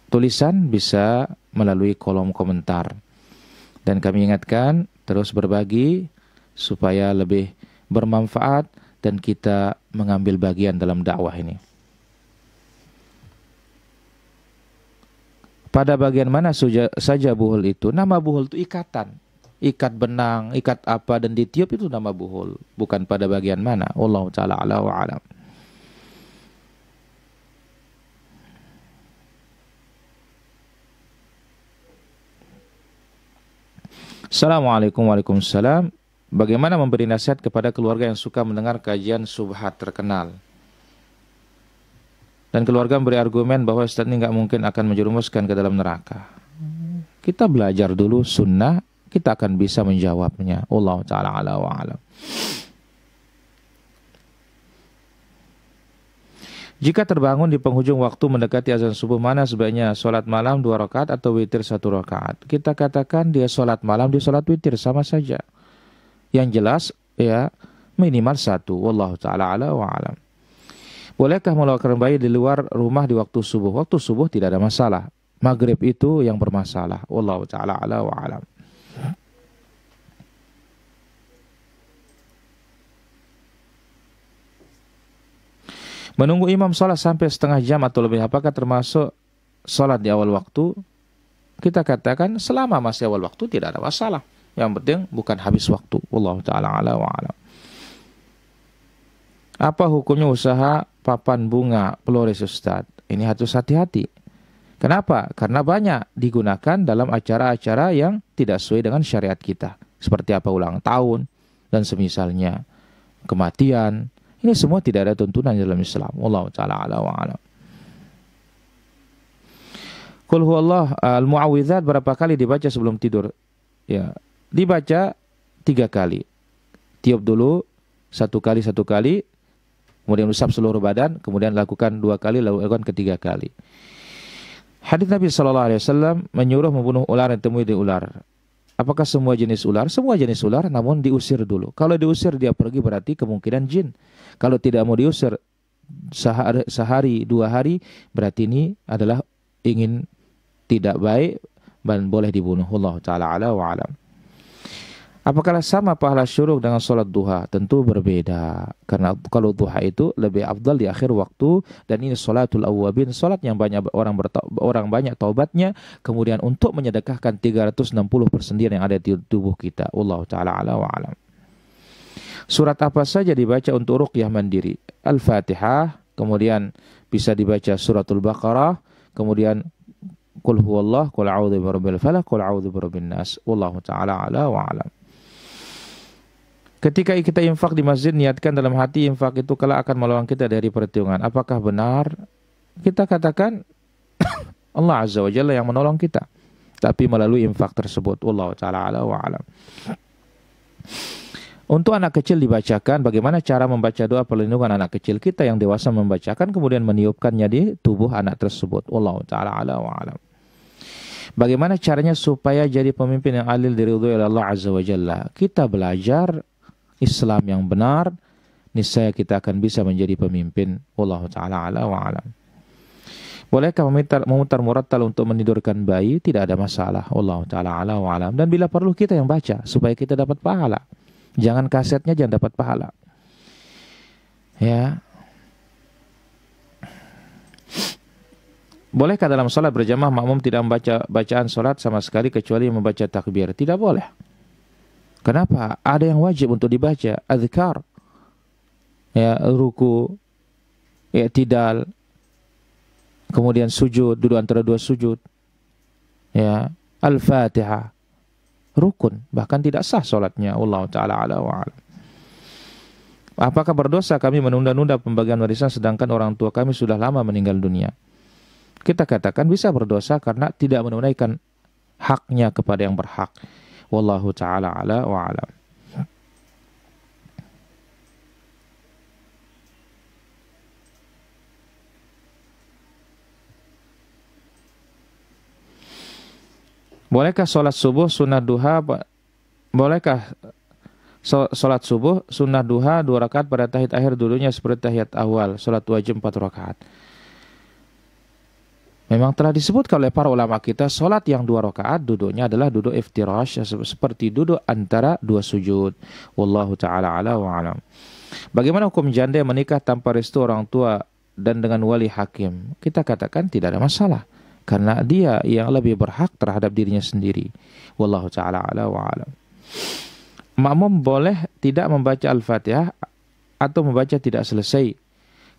tulisan bisa melalui kolom komentar. Dan kami ingatkan terus berbagi supaya lebih bermanfaat dan kita mengambil bagian dalam dakwah ini. Pada bagian mana saja buhul itu? Nama buhul itu ikatan. Ikat benang, ikat apa dan ditiup itu nama buhul. Bukan pada bagian mana. Wallahu ta'ala ala wa alam. Assalamualaikum warahmatullahi wabarakatuh. Bagaimana memberi nasihat kepada keluarga yang suka mendengar kajian subhat terkenal? Dan keluarga memberi argumen bahwa Ustaz ini nggak mungkin akan menjerumuskan ke dalam neraka. Kita belajar dulu sunnah, kita akan bisa menjawabnya. Wallahu ta'ala ala wa alam. Jika terbangun di penghujung waktu mendekati azan subuh, mana sebaiknya sholat malam 2 rakaat atau witir 1 rakaat? Kita katakan dia sholat malam, dia sholat witir, sama saja. Yang jelas ya minimal 1. Wallahu ta'ala ala wa alam. Bolehkah melakukan bayi di luar rumah di waktu subuh? Waktu subuh tidak ada masalah. Maghrib itu yang bermasalah. Wallahu ta'ala ala wa alam. Menunggu imam sholat sampai setengah jam atau lebih, apakah termasuk sholat di awal waktu? Kita katakan selama masih awal waktu tidak ada masalah. Yang penting bukan habis waktu. Wallahu ta'ala ala wa alam. Apa hukumnya usaha papan bunga Flores Ustaz? Ini harus hati-hati. Kenapa? Karena banyak digunakan dalam acara-acara yang tidak sesuai dengan syariat kita. Seperti apa ulang tahun dan semisalnya, kematian. Ini semua tidak ada tuntunan dalam Islam. Wallahu ta'ala ala wa alam. Qul huwallah al-mu'awwidzat berapa kali dibaca sebelum tidur? Ya, dibaca 3 kali. Tiup dulu satu kali, kemudian usap seluruh badan, kemudian lakukan 2 kali, lakukan ketiga kali. Hadis Nabi Shallallahu Alaihi Wasallam menyuruh membunuh ular yang ditemui di ular. Apakah semua jenis ular? Semua jenis ular, namun diusir dulu. Kalau diusir dia pergi berarti kemungkinan jin. Kalau tidak mau diusir sehari 2 hari, berarti ini adalah ingin tidak baik dan boleh dibunuh. Allah Taala ala wa alam. Apakah sama pahala syuruk dengan sholat duha? Tentu berbeda. Karena kalau duha itu lebih afdal di akhir waktu. Dan ini sholatul awwabin. Sholat yang banyak orang banyak taubatnya. Kemudian untuk menyedekahkan 360 persendian yang ada di tubuh kita. Allah Ta'ala ala wa alam. Surat apa saja dibaca untuk ruqyah mandiri? Al-Fatihah. Kemudian bisa dibaca suratul Baqarah. Kemudian Qul huwallah, Qul a'udzu birabbil falaq, Qul a'udzu birabbin nas. Wallahu Ta'ala ala wa alam. Ketika kita infak di masjid, niatkan dalam hati infak itu kelak akan menolong kita dari perhitungan. Apakah benar? Kita katakan Allah Azza wa Jalla yang menolong kita, tapi melalui infak tersebut. Wallahu Ta'ala ala wa alam. Untuk anak kecil dibacakan, bagaimana cara membaca doa perlindungan anak kecil? Kita yang dewasa membacakan, kemudian meniupkannya di tubuh anak tersebut. Wallahu Ta'ala ala wa alam. Bagaimana caranya supaya jadi pemimpin yang adil diridhoi oleh Allah Azza wa Jalla? Kita belajar Islam yang benar, niscaya kita akan bisa menjadi pemimpin. Wallahu Ta'ala ala wa alam. Bolehkah memutar murattal untuk menidurkan bayi? Tidak ada masalah. Wallahu Ta'ala ala wa alam. Dan bila perlu kita yang baca supaya kita dapat pahala. Jangan kasetnya, jangan dapat pahala. Ya. Bolehkah dalam salat berjamaah makmum tidak membaca bacaan salat sama sekali kecuali membaca takbir? Tidak boleh. Kenapa? Ada yang wajib untuk dibaca, azkar, ya, ruku, i'tidal, kemudian sujud, duduk antara dua sujud, ya, al-Fatihah, rukun, bahkan tidak sah salatnya. Allah Ta'ala ala wa alam. Apakah berdosa kami menunda-nunda pembagian warisan sedangkan orang tua kami sudah lama meninggal dunia? Kita katakan bisa berdosa karena tidak menunaikan haknya kepada yang berhak. Wallahu Ta'ala ala wa alam. Bolehkah sholat subuh sunnah duha? Bolehkah sholat subuh sunnah duha 2 rakaat pada tahiyat akhir dulunya seperti tahiyat awal? Sholat wajib 4 rakaat. Memang telah disebut oleh para ulama kita, sholat yang 2 rakaat duduknya adalah duduk iftirash, seperti duduk antara 2 sujud. Wallahu Ta'ala ala wa alam. Bagaimana hukum janda yang menikah tanpa restu orang tua dan dengan wali hakim? Kita katakan tidak ada masalah, karena dia yang lebih berhak terhadap dirinya sendiri. Wallahu Ta'ala ala wa alam. Makmum boleh tidak membaca Al-Fatihah atau membaca tidak selesai.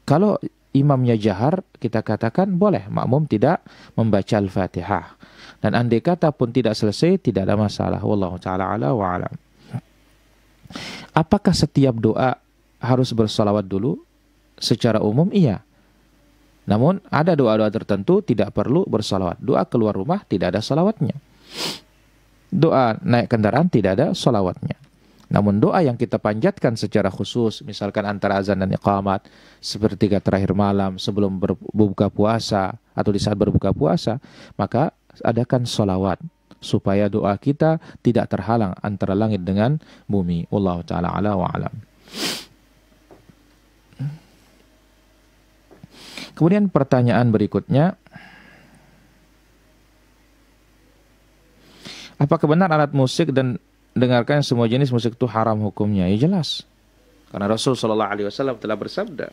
Kalau imamnya jahar, kita katakan boleh makmum tidak membaca Al-Fatihah. Dan andai kata pun tidak selesai, tidak ada masalah. Wallahu Ta'ala ala wa alam. Apakah setiap doa harus bersalawat dulu? Secara umum iya. Namun ada doa-doa tertentu tidak perlu bersalawat. Doa keluar rumah tidak ada salawatnya. Doa naik kendaraan tidak ada salawatnya. Namun doa yang kita panjatkan secara khusus, misalkan antara azan dan iqamat, sepertiga terakhir malam sebelum berbuka puasa atau di saat berbuka puasa, maka adakan sholawat supaya doa kita tidak terhalang antara langit dengan bumi. Wallahu Ta'ala ala wa alam. Kemudian pertanyaan berikutnya, apakah benar alat musik dan dengarkan semua jenis musik itu haram hukumnya? Ya jelas. Karena Rasul sallallahu alaihi wasallam telah bersabda,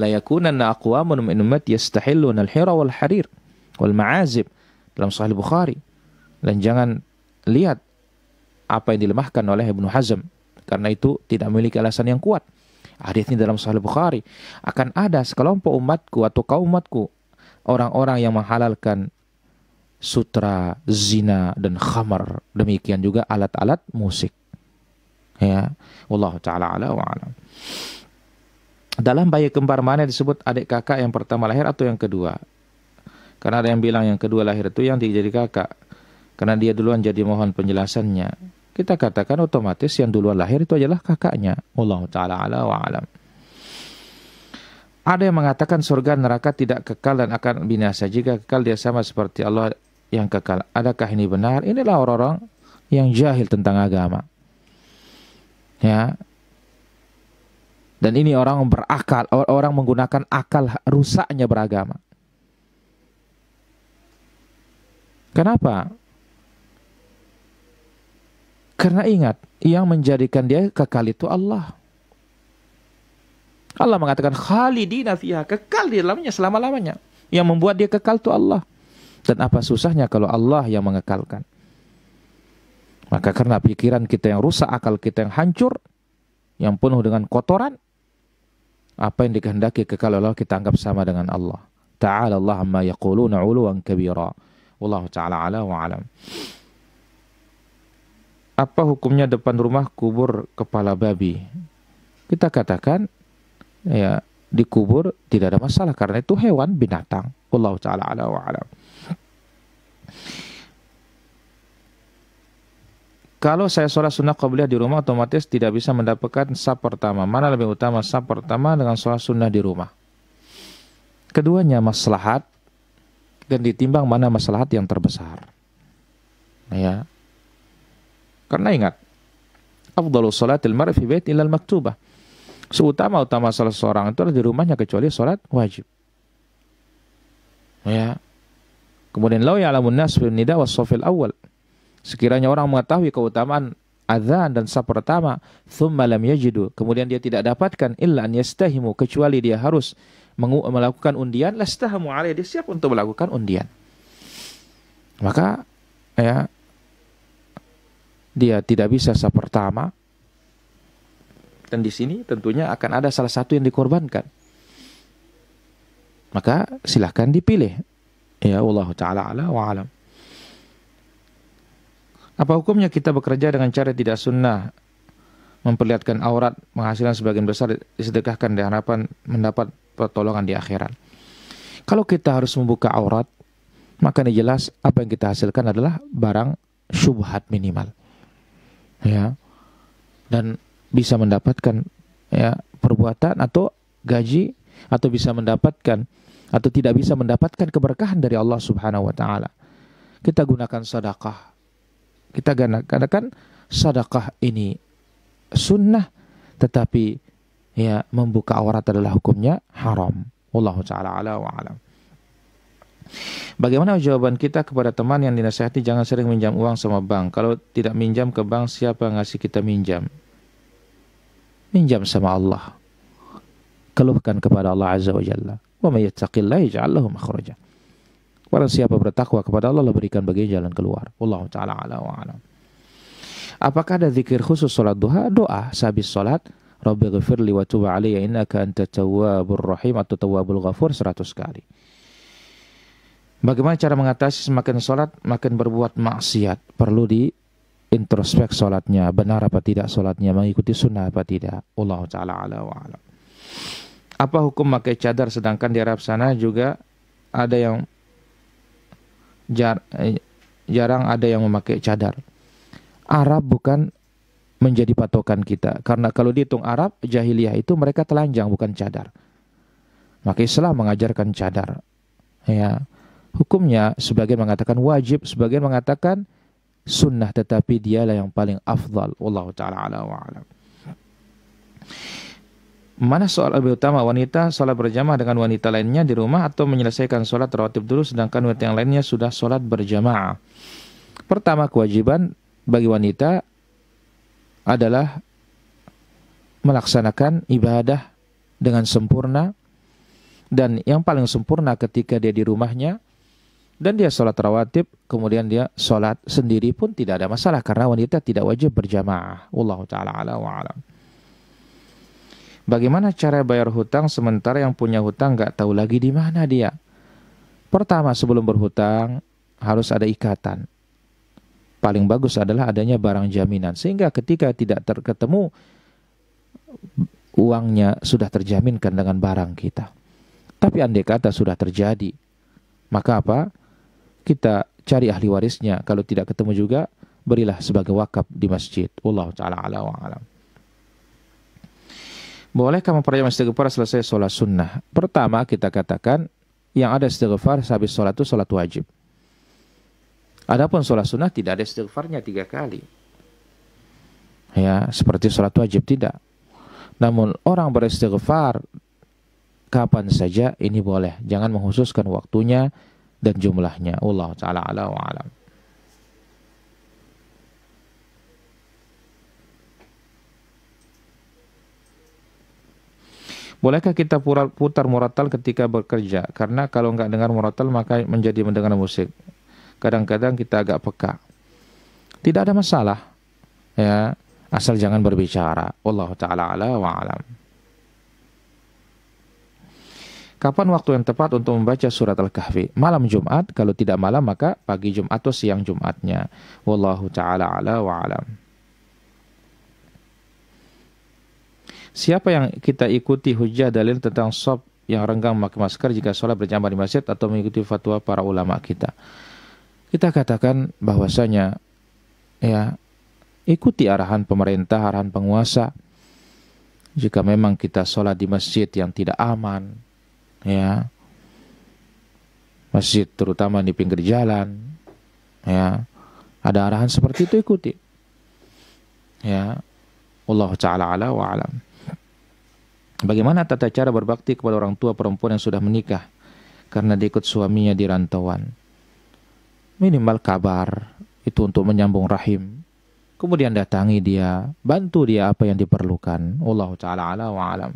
"La yakunanna aqwamun min ummati yastahilluna al-hira wal harir wal ma'azib." Dalam Sahih Bukhari. Dan jangan lihat apa yang dilemahkan oleh Ibnu Hazm, karena itu tidak memiliki alasan yang kuat. Hadis ini dalam Sahih Bukhari. Akan ada sekelompok umatku atau kaum umatku, orang-orang yang menghalalkan sutra, zina, dan khamar. Demikian juga alat-alat musik. Ya, wallahu ta'ala ala wa alam. Dalam bayi kembar mana disebut adik kakak yang pertama lahir atau yang kedua? Karena ada yang bilang yang kedua lahir itu yang jadi kakak. Karena dia duluan, jadi mohon penjelasannya. Kita katakan otomatis yang duluan lahir itu adalah kakaknya. Wallahu ta'ala ala wa alam. Ada yang mengatakan surga neraka tidak kekal dan akan binasa. Jika kekal dia sama seperti Allah yang kekal. Adakah ini benar? Inilah orang-orang yang jahil tentang agama. Ya. Dan ini orang berakal, orang menggunakan akal rusaknya beragama. Kenapa? Karena ingat, yang menjadikan dia kekal itu Allah. Allah mengatakan khalidina fiha, kekal di dalamnya selama-lamanya. Yang membuat dia kekal itu Allah. Dan apa susahnya kalau Allah yang mengekalkan? Maka karena pikiran kita yang rusak, akal kita yang hancur, yang penuh dengan kotoran, apa yang dikehendaki kekal Allah kita anggap sama dengan Allah. Ta'ala Allah amma yaquluna 'uluwan kabira. Wallahu ta'ala ala wa alam. Apa hukumnya depan rumah kubur kepala babi? Kita katakan ya, dikubur tidak ada masalah karena itu hewan, binatang. Wallahu ta'ala ala wa alam. Kalau saya sholat sunnah qabliyah di rumah, otomatis tidak bisa mendapatkan saf pertama. Mana lebih utama, saf pertama dengan sholat sunnah di rumah? Keduanya maslahat, dan ditimbang mana maslahat yang terbesar. Ya. Karena ingat, afdhalus sholatil mar'i fi baiti illal maktubah. Seutama-utama salat seorang itu adalah di rumahnya kecuali salat wajib. Ya. Kemudian law ya'lamun nas fil nida was shafil awal. Sekiranya orang mengetahui keutamaan azan dan saf pertama, thumma lam yajidu, kemudian dia tidak dapatkan illa an yastahimu, kecuali dia harus melakukan undian, lastahamu alaihi, dia siap untuk melakukan undian. Maka ya, dia tidak bisa saf pertama. Dan di sini tentunya akan ada salah satu yang dikorbankan. Maka silahkan dipilih. Ya Allah Ta'ala ala wa alam. Apa hukumnya kita bekerja dengan cara tidak sunnah, memperlihatkan aurat, menghasilkan sebagian besar disedekahkan dengan harapan mendapat pertolongan di akhirat? Kalau kita harus membuka aurat, maka ini jelas apa yang kita hasilkan adalah barang syubhat minimal. Ya. Dan bisa mendapatkan ya perbuatan atau gaji, atau bisa mendapatkan atau tidak bisa mendapatkan keberkahan dari Allah Subhanahu wa taala. Kita gunakan sedekah. Kita katakan sedekah ini sunnah, tetapi ya membuka aurat adalah hukumnya haram. Wallahu taala ala wa alam. Bagaimana jawaban kita kepada teman yang dinasihati jangan sering minjam uang sama bank? Kalau tidak minjam ke bank, siapa yang ngasih kita minjam? Minjam sama Allah. Keluhkan kepada Allah Azza wa Jalla. Wa may yattaqillaha yaj'al lahu makhraja. Barang siapa bertakwa kepada Allah, Allah berikan baginya jalan keluar. Wallahu ta'ala ala wa alam. Apakah ada zikir khusus salat duha? Doa sehabis salat, Rabbi ghfirli wa tub alayya innaka antat tawwabur rahim atau tawwabul ghafur 100 kali. Bagaimana cara mengatasi semakin salat makin berbuat maksiat? Perlu di introspek salatnya, benar apa tidak salatnya, mengikuti sunnah apa tidak. Wallahu ta'ala ala wa alam. Apa hukum pakai cadar, sedangkan di Arab sana juga ada yang jarang ada yang memakai cadar. Arab bukan menjadi patokan kita, karena kalau dihitung Arab jahiliyah itu mereka telanjang bukan cadar. Maka Islam mengajarkan cadar. Ya, hukumnya sebagian mengatakan wajib, sebagian mengatakan sunnah, tetapi dialah yang paling afdal. Wallahu ta'ala ala wa alam. Mana soal lebih utama, wanita sholat berjamaah dengan wanita lainnya di rumah atau menyelesaikan sholat rawatib dulu sedangkan wanita yang lainnya sudah sholat berjamaah? Pertama, kewajiban bagi wanita adalah melaksanakan ibadah dengan sempurna, dan yang paling sempurna ketika dia di rumahnya dan dia sholat rawatib, kemudian dia sholat sendiri pun tidak ada masalah karena wanita tidak wajib berjamaah. Wallahu ta'ala ala wa alam. Bagaimana cara bayar hutang sementara yang punya hutang nggak tahu lagi di mana dia? Pertama, sebelum berhutang harus ada ikatan. Paling bagus adalah adanya barang jaminan, sehingga ketika tidak ketemu, uangnya sudah terjaminkan dengan barang kita. Tapi andai kata sudah terjadi, Maka apa? Kita cari ahli warisnya. Kalau tidak ketemu juga, berilah sebagai wakaf di masjid. Wallahu ta'ala ala wa alam. Bolehkah memperbanyak istighfar selesai sholat sunnah? Pertama kita katakan, yang ada istighfar habis sholat itu sholat wajib. Adapun sholat sunnah tidak ada istighfarnya 3 kali. Ya, seperti sholat wajib tidak. Namun orang beristighfar kapan saja ini boleh. Jangan menghususkan waktunya dan jumlahnya. Wallahu ta'ala ala wa alam. Bolehkah kita putar murattal ketika bekerja? Karena kalau nggak dengar murattal maka menjadi mendengar musik. Kadang-kadang kita agak peka. Tidak ada masalah. Ya, asal jangan berbicara. Wallahu ta'ala ala wa alam. Kapan waktu yang tepat untuk membaca surat Al-Kahfi? Malam Jumat, kalau tidak malam maka pagi Jumat atau siang Jumatnya. Wallahu ta'ala ala wa alam. Siapa yang kita ikuti hujah dalil tentang shop yang renggang memakai masker jika sholat berjamaah di masjid atau mengikuti fatwa para ulama kita? Kita katakan bahwasanya ya, ikuti arahan pemerintah, arahan penguasa. Jika memang kita sholat di masjid yang tidak aman, ya, masjid terutama di pinggir jalan, ya, ada arahan seperti itu, ikuti. Ya, Allah Ta'ala ala wa alam. Bagaimana tata cara berbakti kepada orang tua perempuan yang sudah menikah karena dia ikut suaminya di rantauan? Minimal kabar, itu untuk menyambung rahim. Kemudian datangi dia, bantu dia apa yang diperlukan. Allah Ta'ala ala wa alam.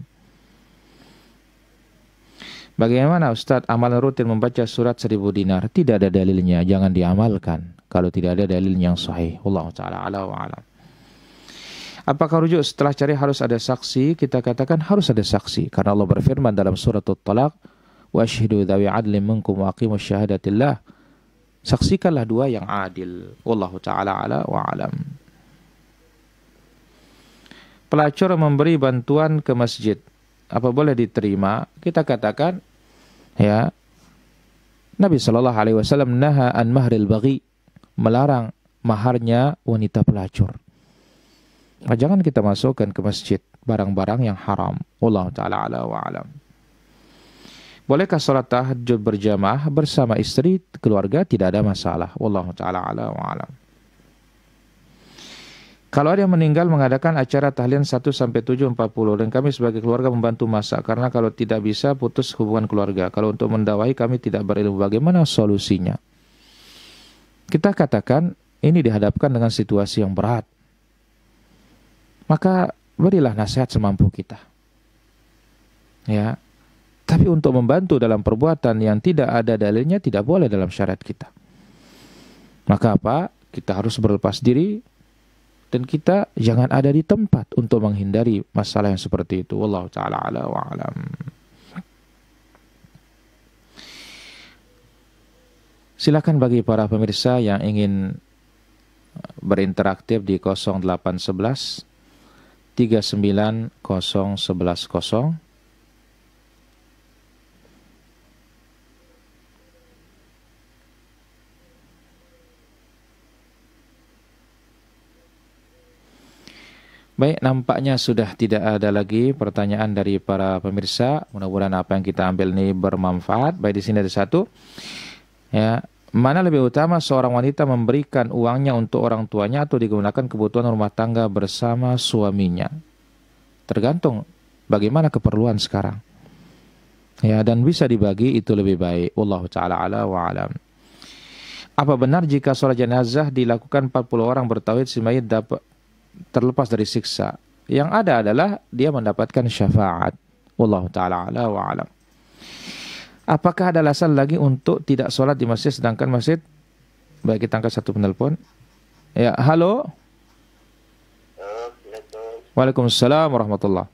Bagaimana Ustadz amalan rutin membaca surat 1000 dinar? Tidak ada dalilnya, jangan diamalkan kalau tidak ada dalil yang sahih. Allah Ta'ala ala wa alam. Apakah rujuk setelah cari harus ada saksi? Kita katakan harus ada saksi. Karena Allah berfirman dalam surat At-Talaq, wa ashhidu dzawi 'adlin minkum wa aqimus syahadatillah. Saksikanlah 2 yang adil. Wallahu ta'ala ala wa alam. Pelacur memberi bantuan ke masjid, apa boleh diterima? Kita katakan, ya, Nabi SAW naha an mahril baghi, melarang maharnya wanita pelacur. Nah, jangan kita masukkan ke masjid barang-barang yang haram. Wallahu ta'ala ala wa alam. Bolehkah sholat tahajud berjamaah bersama istri, keluarga? Tidak ada masalah. Wallahu ta'ala ala wa alam. Kalau ada yang meninggal mengadakan acara tahlilan 1-7 40 dan kami sebagai keluarga membantu masak, karena kalau tidak bisa putus hubungan keluarga. Kalau untuk mendakwahi kami tidak berilmu, bagaimana solusinya? Kita katakan ini dihadapkan dengan situasi yang berat. Maka berilah nasihat semampu kita. Ya. Tapi untuk membantu dalam perbuatan yang tidak ada dalilnya tidak boleh dalam syariat kita. Maka apa? Kita harus berlepas diri dan kita jangan ada di tempat untuk menghindari masalah yang seperti itu. Wallahu ta'ala ala wa alam. Silakan bagi para pemirsa yang ingin berinteraktif di 0811 390110. Baik, nampaknya sudah tidak ada lagi pertanyaan dari para pemirsa. Mudah-mudahan apa yang kita ambil ini bermanfaat. Baik, di sini ada satu. Ya, mana lebih utama seorang wanita memberikan uangnya untuk orang tuanya atau digunakan kebutuhan rumah tangga bersama suaminya? Tergantung bagaimana keperluan sekarang. Ya, dan bisa dibagi itu lebih baik. Wallahu ta'ala ala wa alam. Apa benar jika sholat jenazah dilakukan 40 orang bertauhid si mayit dapat terlepas dari siksa? Yang ada adalah dia mendapatkan syafaat. Wallahu ta'ala ala wa alam. Apakah ada alasan lagi untuk tidak sholat di masjid sedangkan masjid? Baik, kita angkat satu penelpon. Ya, halo. Waalaikumsalam warahmatullah.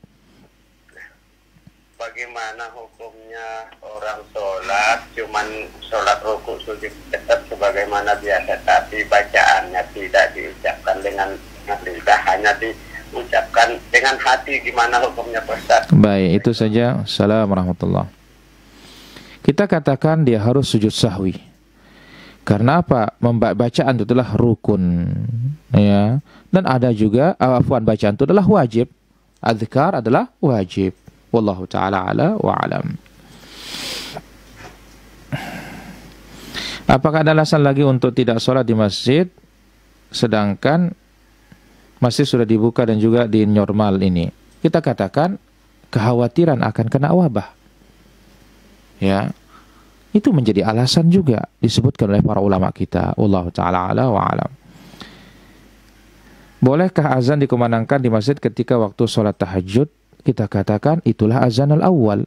Bagaimana hukumnya orang sholat cuman sholat rukuk sujud tetap sebagaimana biasa, tapi bacaannya tidak diucapkan dengan lidah, hanya diucapkan dengan hati? Gimana hukumnya Ustaz? Baik, itu saja. Assalamualaikum warahmatullah. kita katakan dia harus sujud sahwi. Karena apa? Bacaan itu adalah rukun, ya. Dan ada juga bacaan itu adalah wajib. Adzkar adalah wajib. Wallahu taala ala wa alam. Apakah ada alasan lagi untuk tidak sholat di masjid sedangkan masjid sudah dibuka dan juga di normal ini? Kita katakan kekhawatiran akan kena wabah. Ya. Itu menjadi alasan juga disebutkan oleh para ulama kita. Wallahu taala ala wa alam. Bolehkah azan dikumandangkan di masjid ketika waktu sholat tahajud? Kita katakan itulah azan al-awwal.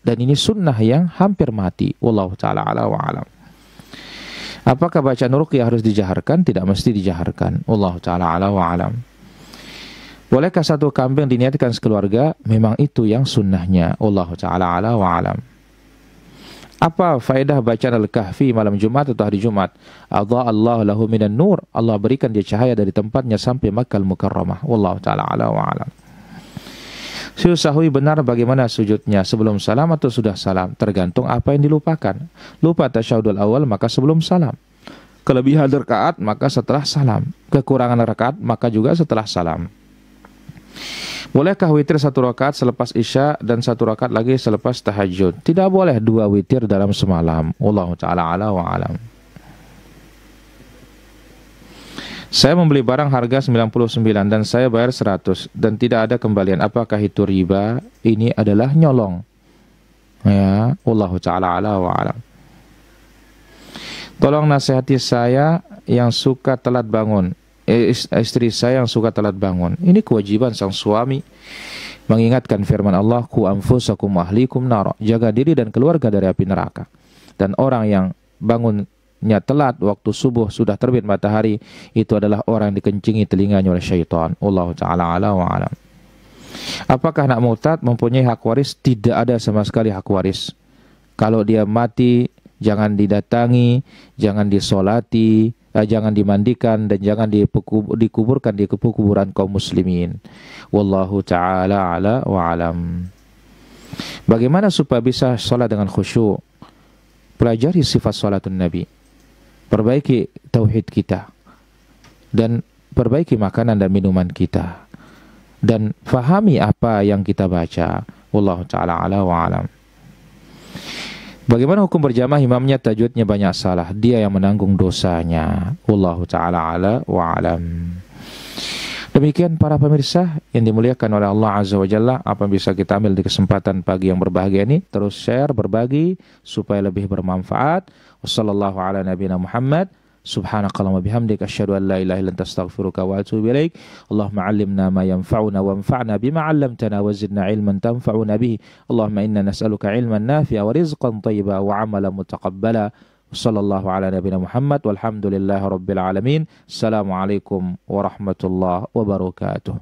Dan ini sunnah yang hampir mati. Wallahu ta'ala ala wa alam. Apakah bacaan ruqyah harus dijaharkan? Tidak mesti dijaharkan. Wallahu ta'ala ala wa alam. Bolehkah satu kambing diniatkan sekeluarga? Memang itu yang sunnahnya. Wallahu ta'ala ala wa alam. Apa faedah bacaan Al-Kahfi malam Jumat atau hari Jumat? Adha'allahu lahu minan nur. Allah berikan dia cahaya dari tempatnya sampai Makkah Al-Mukarramah. Wallahu ta'ala ala wa alam. Sujud sahwi benar bagaimana sujudnya? Sebelum salam atau sudah salam? Tergantung apa yang dilupakan. Lupa tasyahudul awal maka sebelum salam. Kelebihan rakaat maka setelah salam. Kekurangan rakaat maka juga setelah salam. Bolehkah witir 1 rakaat selepas isya dan 1 rakaat lagi selepas tahajud? Tidak boleh 2 witir dalam semalam. Wallahu ta'ala ala wa alam. Saya membeli barang harga 99 dan saya bayar 100 dan tidak ada kembalian. Apakah itu riba? Ini adalah nyolong. Ya, wallahu ta'ala ala wa alam. Tolong nasihati saya yang suka telat bangun. Istri saya yang suka telat bangun. Ini kewajiban sang suami mengingatkan firman Allah, "Qu anfusakum wa ahlikum nar." Jaga diri dan keluarga dari api neraka. Dan orang yang bangunnya telat waktu subuh sudah terbit matahari, itu adalah orang yang dikencingi telinganya oleh syaitan. Wallahu ta'ala ala wa alam. Apakah anak murtad mempunyai hak waris? Tidak ada sama sekali hak waris. Kalau dia mati, jangan didatangi, jangan disolati, jangan dimandikan, dan jangan dikuburkan di kuburan kaum muslimin. Wallahu ta'ala ala wa alam. Bagaimana supaya bisa sholat dengan khusyuk? Pelajari sifat sholatun Nabi. Perbaiki tauhid kita. Dan perbaiki makanan dan minuman kita. Dan fahami apa yang kita baca. Wallahu ta'ala ala wa alam. Bagaimana hukum berjamaah imamnya tajwidnya banyak salah? Dia yang menanggung dosanya. Wallahu ta'ala ala wa alam. Demikian para pemirsa yang dimuliakan oleh Allah Azza wa Jalla, apa yang bisa kita ambil di kesempatan pagi yang berbahagia ini, terus share, berbagi supaya lebih bermanfaat. Wassallallahu ala nabiyina Muhammad. Subhanakallahumma bihamdika asyhadu an la ilaha illa anta astaghfiruka wa atubu ilaik. Allahumma 'allimna ma yanfa'una wanfa'na bima 'allamtana wa zidna 'ilman tanfa'una bihi. Allahumma inna nas'aluka 'ilman nafi'a wa rizqan thayyiban wa 'amalan mutaqabbala. Sallallahu ala nabiyina Muhammad walhamdulillahi rabbil alamin. Assalamualaikum warahmatullahi wabarakatuh.